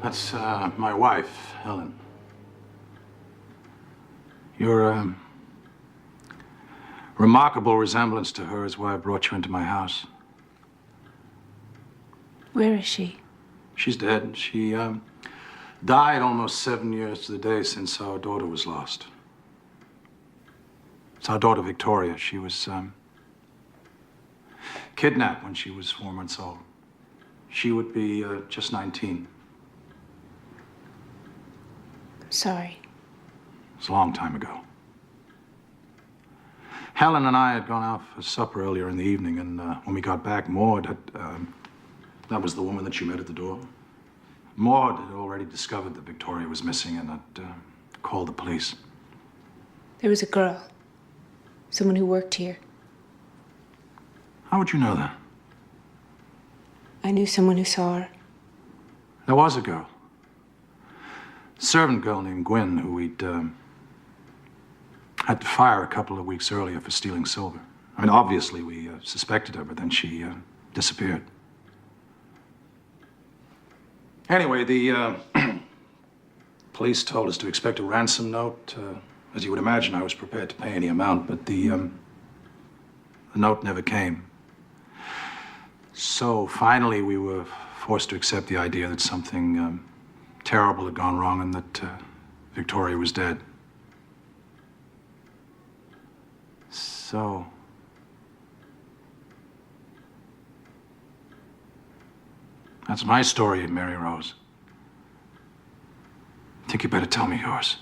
That's my wife, Helen. Your remarkable resemblance to her is why I brought you into my house. Where is she? She's dead. She died almost 7 years to the day since our daughter was lost. It's our daughter Victoria. She was kidnapped when she was 4 months old. She would be just 19. I'm sorry. It was a long time ago. Helen and I had gone out for supper earlier in the evening, and when we got back, Maud had... that was the woman that you met at the door. Maud had already discovered that Victoria was missing and had called the police. There was a girl. Someone who worked here. How would you know that? I knew someone who saw her. There was a girl. A servant girl named Gwen, who we'd had to fire a couple of weeks earlier for stealing silver. I mean, obviously we suspected her, but then she disappeared. Anyway, the police told us to expect a ransom note. As you would imagine, I was prepared to pay any amount, but the note never came. So finally, we were forced to accept the idea that something terrible had gone wrong and that Victoria was dead. So... that's my story, Mary Rose. I think you better tell me yours.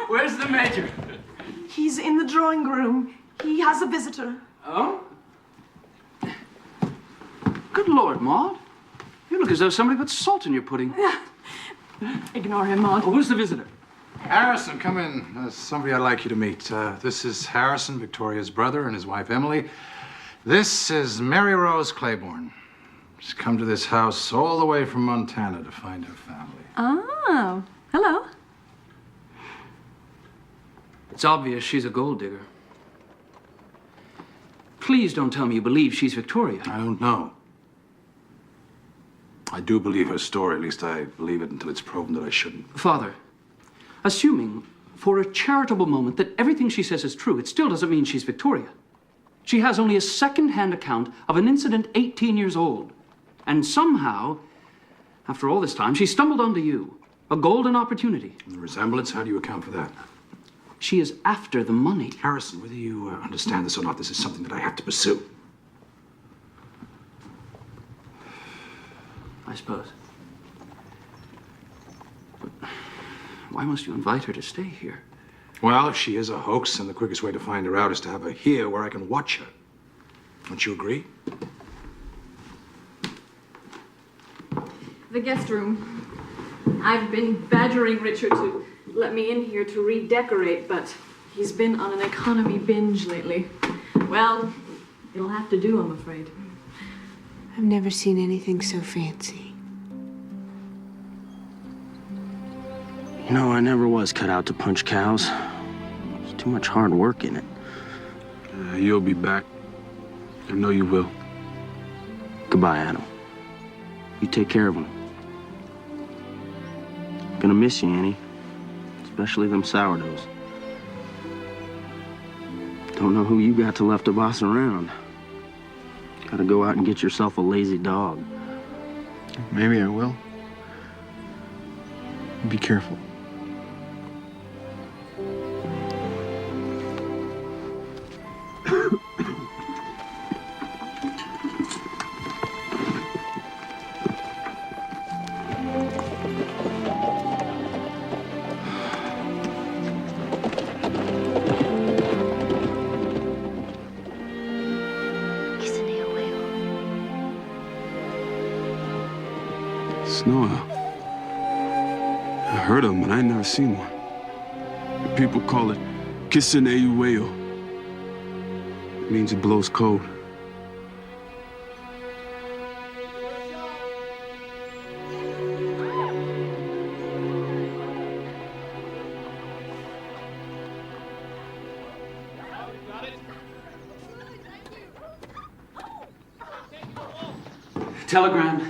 Where's the Major? He's in the drawing room. He has a visitor. Oh? Good Lord, Maud. You look as though somebody put salt in your pudding. Ignore him, Maud. Oh, who's the visitor? Harrison, come in. There's somebody I'd like you to meet. This is Harrison, Victoria's brother, and his wife, Emily. This is Mary Rose Claiborne. She's come to this house all the way from Montana to find her family. Oh, hello. It's obvious she's a gold digger. Please don't tell me you believe she's Victoria. I don't know. I do believe her story. At least I believe it until it's proven that I shouldn't. Father, assuming for a charitable moment that everything she says is true, it still doesn't mean she's Victoria. She has only a second-hand account of an incident 18 years old. And somehow, after all this time, she stumbled onto you. A golden opportunity. And the resemblance, how do you account for that? She is after the money. Harrison, whether you understand this or not, this is something that I have to pursue. I suppose. But why must you invite her to stay here? Well, if she is a hoax, then the quickest way to find her out is to have her here where I can watch her. Don't you agree? The guest room. I've been badgering Richard to let me in here to redecorate, but he's been on an economy binge lately. Well, it'll have to do, I'm afraid. I've never seen anything so fancy. You know, I never was cut out to punch cows. There's too much hard work in it. You'll be back. I know you will. Goodbye, Adam. You take care of him. Gonna miss you, Annie. Especially them sourdoughs. Don't know who you got to left to boss around. Gotta go out and get yourself a lazy dog. Maybe I will. Be careful. Snow owl. I heard of them, but I ain't never seen one. The people call it Kisineueo. It means it blows cold. Telegram.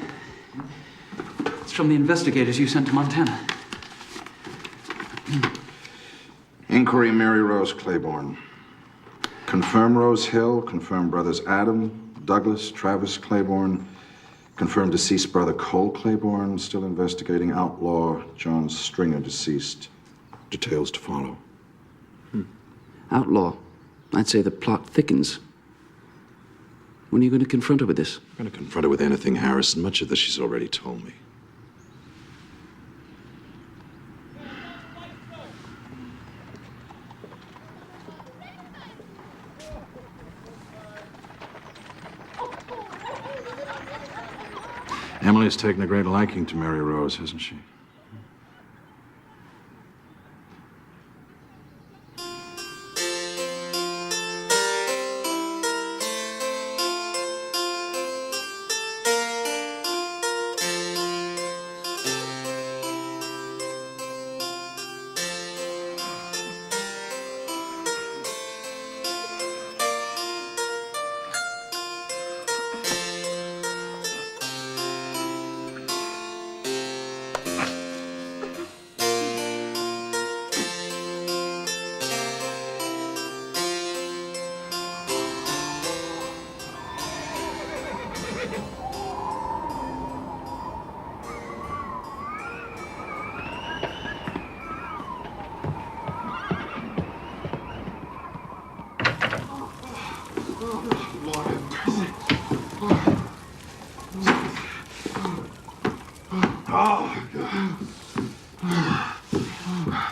It's from the investigators you sent to Montana. Inquiry Mary Rose Claiborne. Confirm Rose Hill, confirm brothers Adam, Douglas, Travis Claiborne, confirm deceased brother Cole Claiborne, still investigating outlaw John Stringer, deceased. Details to follow. Outlaw. I'd say the plot thickens. When are you going to confront her with this? I'm going to confront her with anything, Harrison. Much of this she's already told me. Emily's taken a great liking to Mary Rose, hasn't she?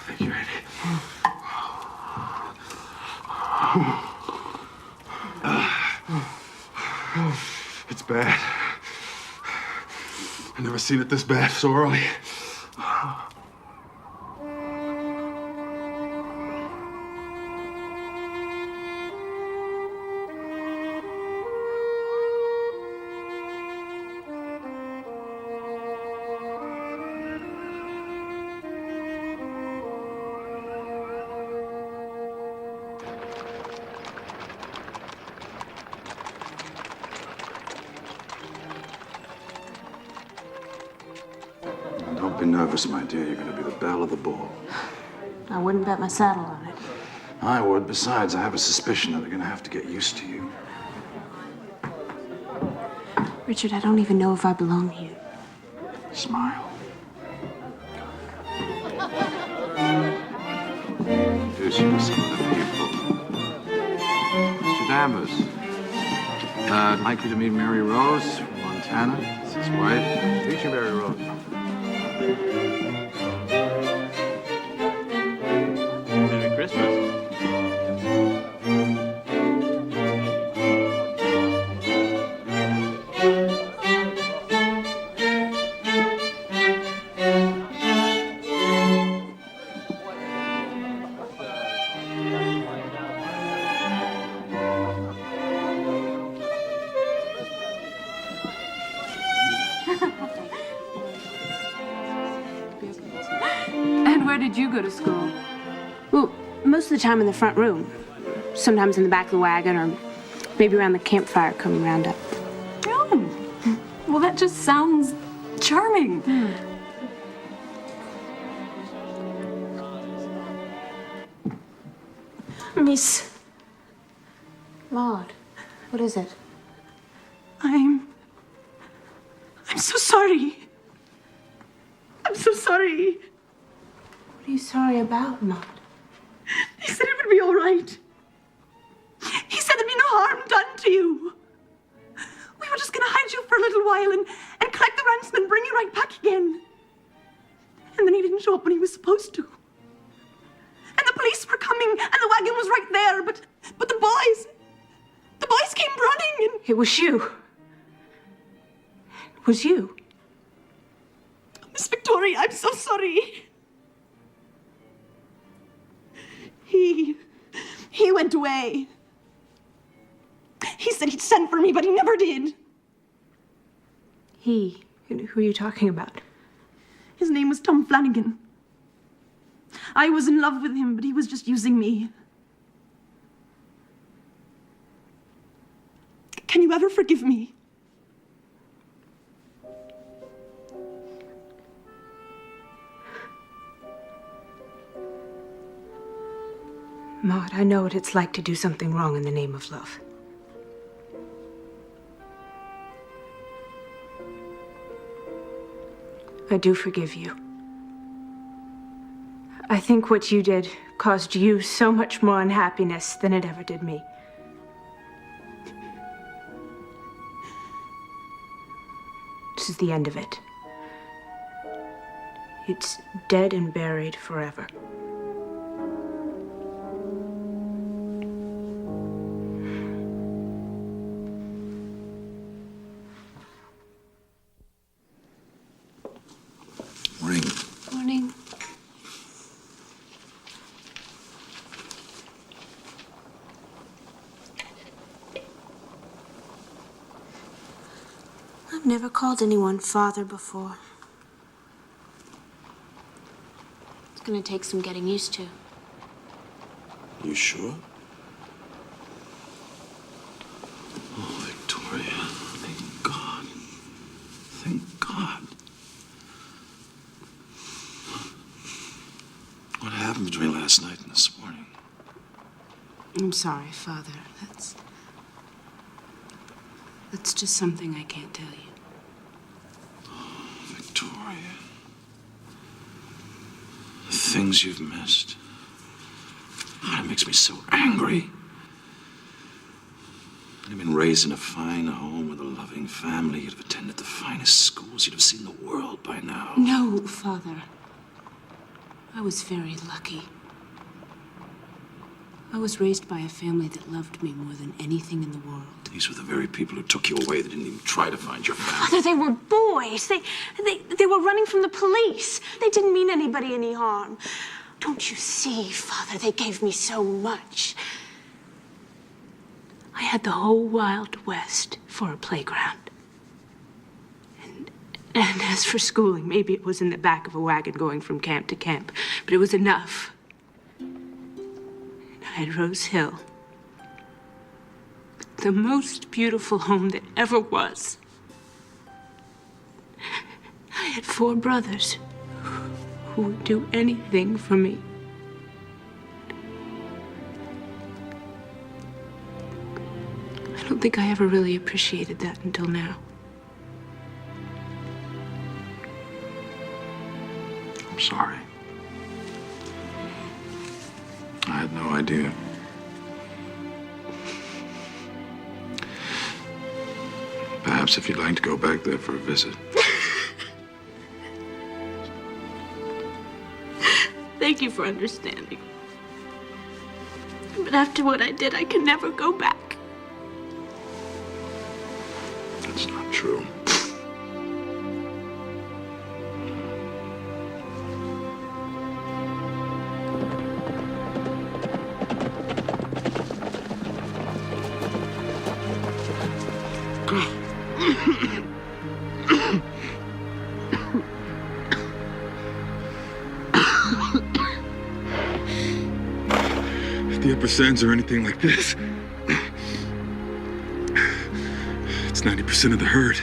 Thank you, Eddie. It's bad. I've never seen it this bad so early. Don't be nervous, my dear. You're going to be the belle of the ball. I wouldn't bet my saddle on it. I would. Besides, I have a suspicion that they're going to have to get used to you. Richard, I don't even know if I belong here. Smile. Introduce you to some of the people. Mr. Danvers. I'd like you to meet Mary Rose from Montana. It's his wife. Meet you, Mary Rose. Merry Christmas. And where did you go to school? Well, most of the time in the front room. Sometimes in the back of the wagon or maybe around the campfire coming round up. Oh, well, that just sounds charming. Miss Maud, what is it? I'm so sorry. I'm so sorry. What are you sorry about, Maud? He said it would be all right. He said there'd be no harm done to you. We were just gonna hide you for a little while and collect the ransom and bring you right back again. And then he didn't show up when he was supposed to. And the police were coming and the wagon was right there, but the boys came running and... It was you. It was you. Miss Victoria, I'm so sorry. He went away. He said he'd send for me, but he never did. He? Who are you talking about? His name was Tom Flanagan. I was in love with him, but he was just using me. Can you ever forgive me? Maud, I know what it's like to do something wrong in the name of love. I do forgive you. I think what you did caused you so much more unhappiness than it ever did me. This is the end of it. It's dead and buried forever. Morning. Morning. I've never called anyone father before. It's gonna take some getting used to. You sure? Oh, Victoria. Thank God. Thank God. What happened between last night and this morning? I'm sorry, Father. That's just something I can't tell you. Victoria. The things you've missed. Oh, it makes me so angry. You'd have been raised in a fine home with a loving family. You'd have attended the finest schools. You'd have seen the world by now. No, Father. I was very lucky. I was raised by a family that loved me more than anything in the world. These were the very people who took you away. They didn't even try to find your family. Father, they were boys. They were running from the police. They didn't mean anybody any harm. Don't you see, Father, they gave me so much. I had the whole Wild West for a playground. And as for schooling, maybe it was in the back of a wagon going from camp to camp, but it was enough. And I had Rose Hill. The most beautiful home that ever was. I had 4 brothers who would do anything for me. I don't think I ever really appreciated that until now. I'm sorry. I had no idea. Perhaps if you'd like to go back there for a visit. Thank you for understanding. But after what I did, I can never go back. That's not true. If the upper sands are anything like this, it's 90% of the herd.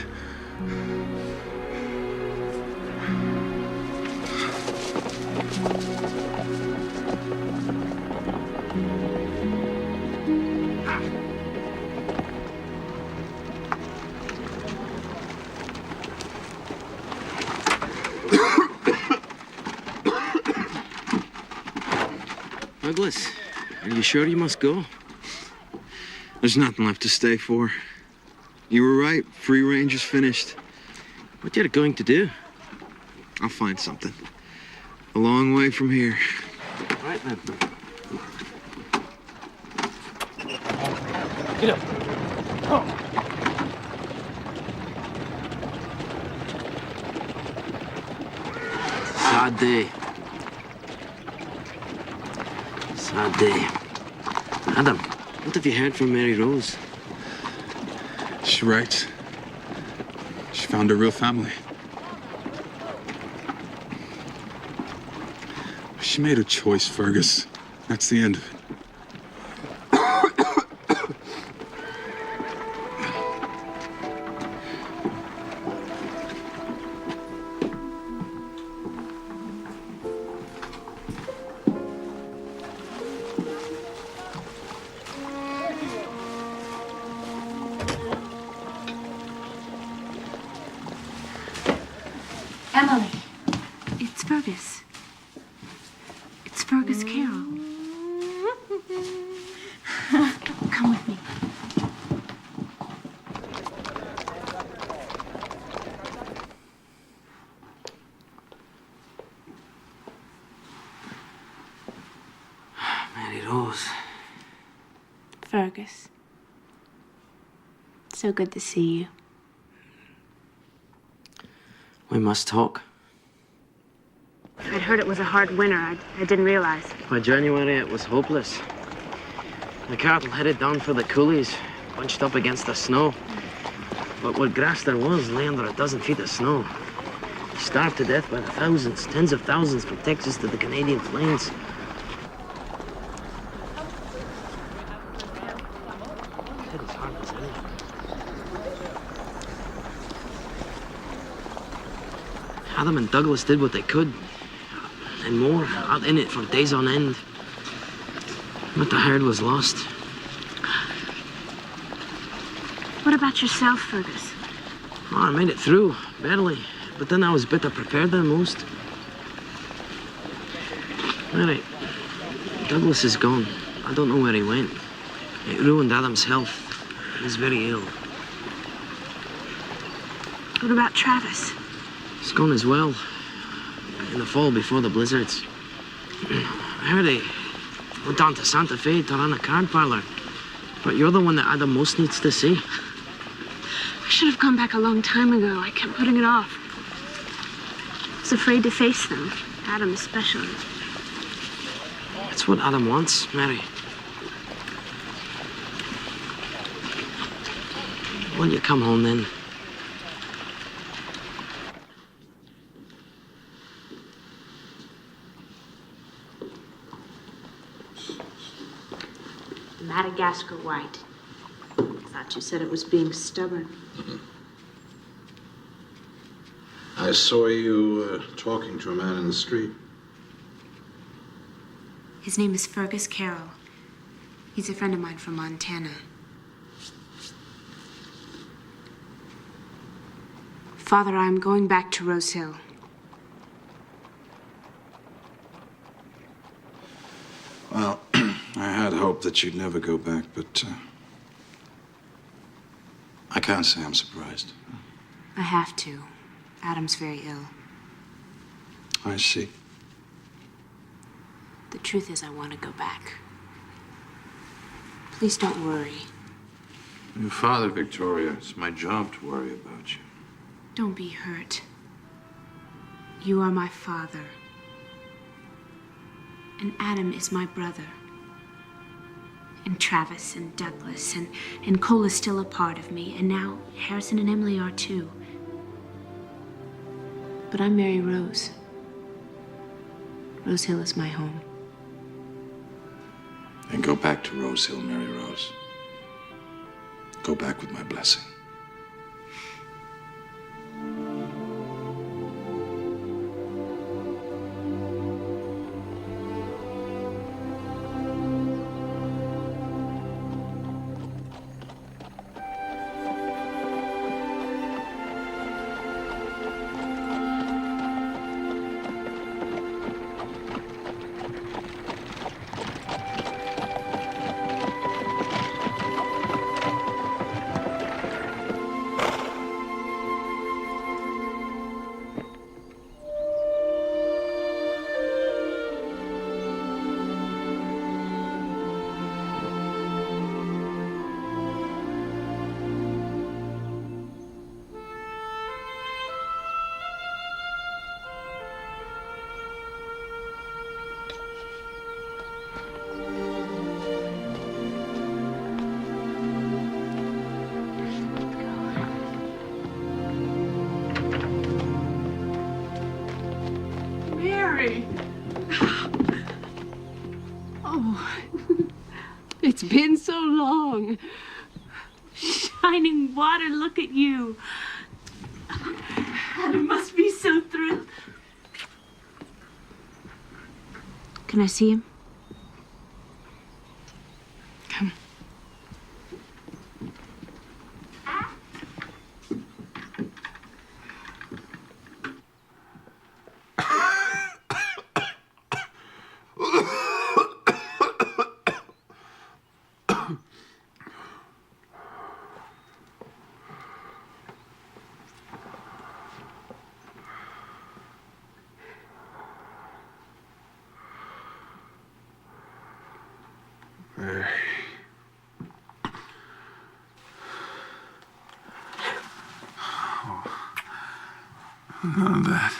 Douglas, are you sure you must go? There's nothing left to stay for. You were right. Free range is finished. What you going to do? I'll find something. A long way from here. All right, then. Get up. Oh. Sad day. Sad day. Adam, what have you heard from Mary Rose? She writes. She found a real family. She made a choice, Fergus. That's the end of it. Emily, it's Fergus. It's Fergus Carroll. Come with me. Mary Rose. Fergus. So good to see you. We must talk. I'd heard it was a hard winter. I didn't realize. By January, it was hopeless. The cattle headed down for the coulees, bunched up against the snow. But what grass there was lay under a dozen feet of snow. Starved to death by the thousands, tens of thousands from Texas to the Canadian plains. Adam and Douglas did what they could, and more, out in it for days on end. But the herd was lost. What about yourself, Fergus? Oh, I made it through, barely. But then I was better prepared than most. Mary, Douglas is gone. I don't know where he went. It ruined Adam's health. He's very ill. What about Travis? He's gone as well. In the fall before the blizzards. I heard he went down to Santa Fe to run a card parlor. But you're the one that Adam most needs to see. I should have come back a long time ago. I kept putting it off. I was afraid to face them. Adam especially. That's what Adam wants, Mary. Will you come home then? Madagascar white. I thought you said it was being stubborn. I saw you talking to a man in the street. His name is Fergus Carroll. He's a friend of mine from Montana. Father, I'm going back to Rose Hill. Well, I had hoped that you'd never go back, but I can't say I'm surprised. I have to. Adam's very ill. I see. The truth is, I want to go back. Please don't worry. Your father, Victoria. It's my job to worry about you. Don't be hurt. You are my father. And Adam is my brother. And Travis and Douglas and Cole is still a part of me. And now Harrison and Emily are too. But I'm Mary Rose. Rose Hill is my home. And go back to Rose Hill, Mary Rose. Go back with my blessing. Mary. Oh, it's been so long. Shining water, look at you. Adam must be so thrilled. Can I see him? Come. Mary. Oh, none of that.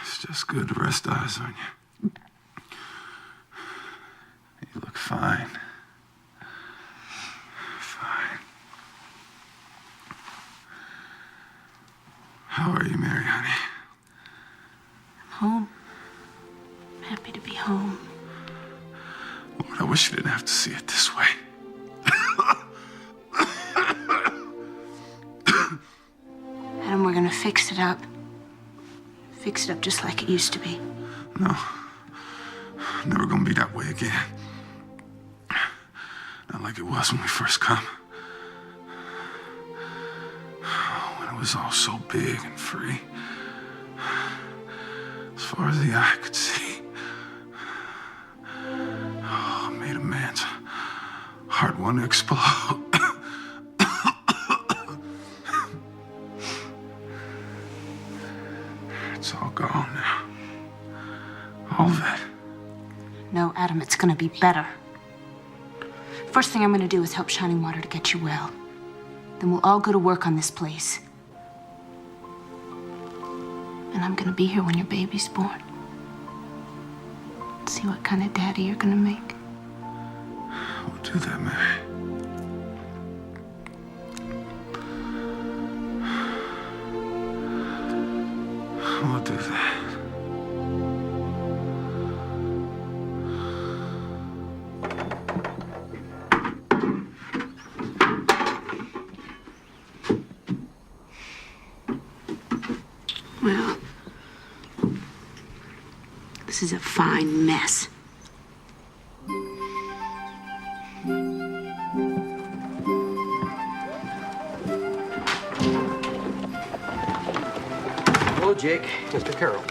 It's just good to rest eyes on you. You look fine. Fine. How are you, Mary, honey? Home. Happy to be home. Lord, I wish you didn't have to see it this way. Adam, we're gonna fix it up. Fix it up just like it used to be. No. Never gonna be that way again. Not like it was when we first come. When it was all so big and free. As far as the eye could see. Oh, it made a man's heart want to explode. It's all gone now. All of it. No, Adam, it's gonna be better. First thing I'm gonna do is help Shining Water to get you well. Then we'll all go to work on this place. And I'm gonna be here when your baby's born. See what kind of daddy you're gonna make. We'll do that, Mary. We'll do that. Well, this is a fine mess. Hello, Jake. Mr. Carroll.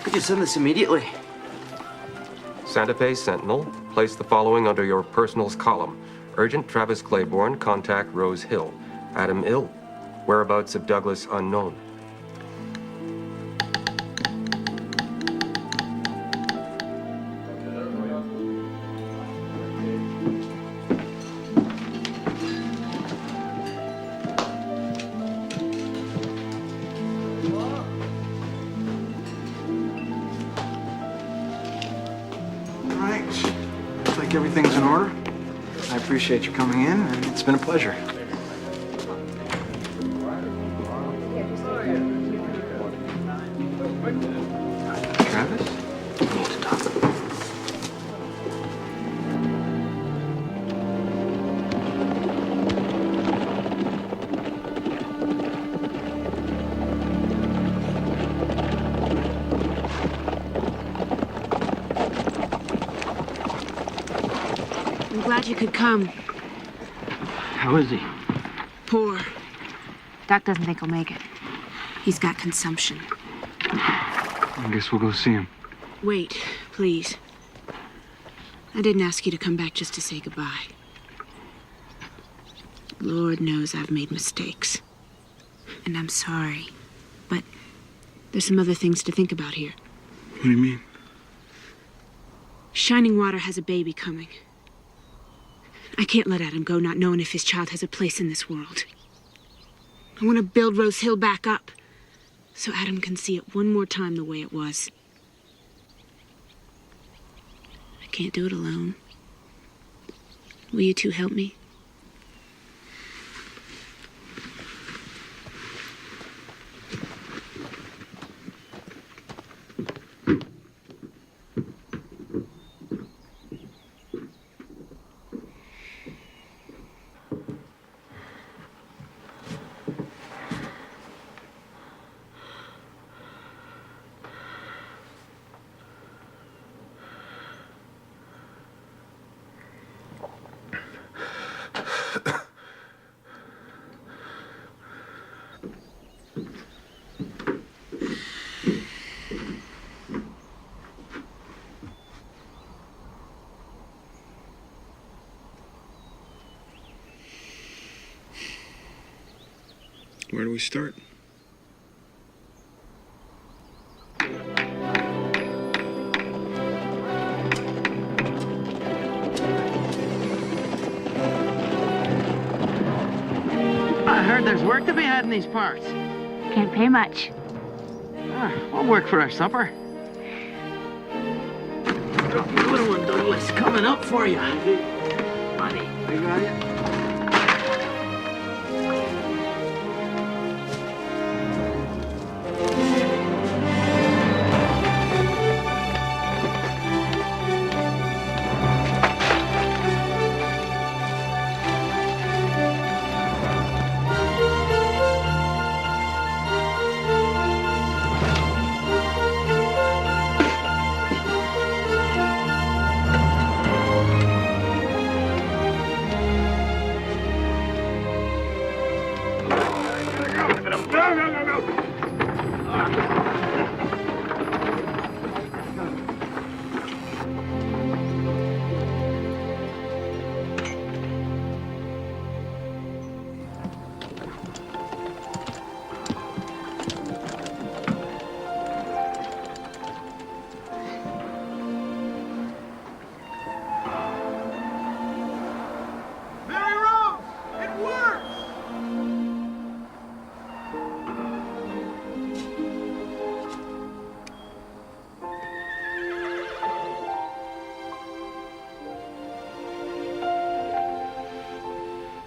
Could you send this immediately? Santa Fe Sentinel, place the following under your personals column. Urgent Travis Claiborne, contact Rose Hill. Adam ill. Whereabouts of Douglas unknown. All right. Looks like everything's in order. I appreciate you coming in, and it's been a pleasure. Travis? We need to talk. I'm glad you could come. How is he? Poor. Doc doesn't think he'll make it. He's got consumption. I guess we'll go see him. Wait, please. I didn't ask you to come back just to say goodbye. Lord knows I've made mistakes. And I'm sorry. But there's some other things to think about here. What do you mean? Shining Water has a baby coming. I can't let Adam go not knowing if his child has a place in this world. I want to build Rose Hill back up so Adam can see it one more time the way it was. I can't do it alone. Will you two help me? Where do we start? I heard there's work to be had in these parts. Can't pay much. We'll work for our supper. Got your little one, Douglas, coming up for you. Buddy. I got it.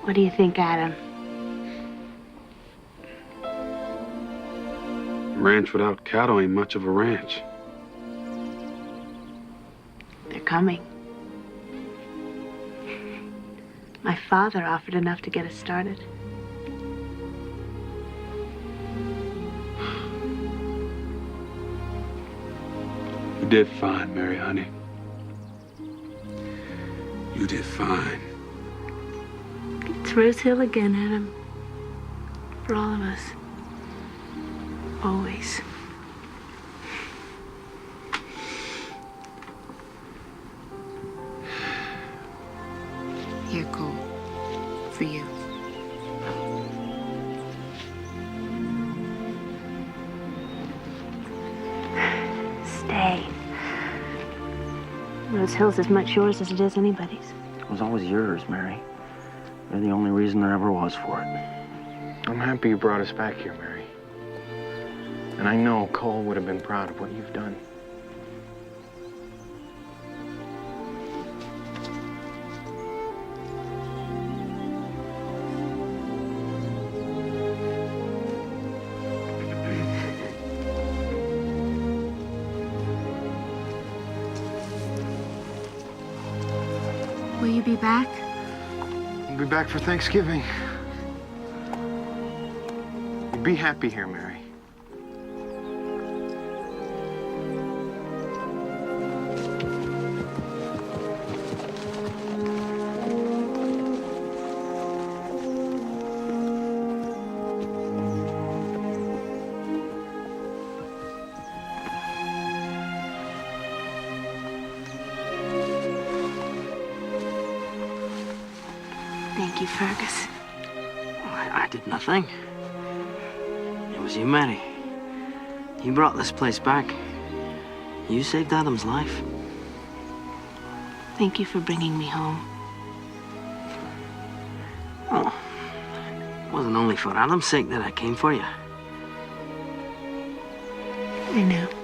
What do you think, Adam? A ranch without cattle ain't much of a ranch. They're coming. My father offered enough to get us started. You did fine, Mary, honey. You did fine. It's Rose Hill again, Adam. For all of us. Always. Here, Cole. For you. Stay. Rose Hill's as much yours as it is anybody's. It was always yours, Mary. You're the only reason there ever was for it. I'm happy you brought us back here, Mary. And I know Cole would have been proud of what you've done. Will you be back? We'll be back for Thanksgiving. You'd be happy here, Mary. Thank you, Fergus. I did nothing. It was you, Mary. You brought this place back. You saved Adam's life. Thank you for bringing me home. Oh, it wasn't only for Adam's sake that I came for you. I know.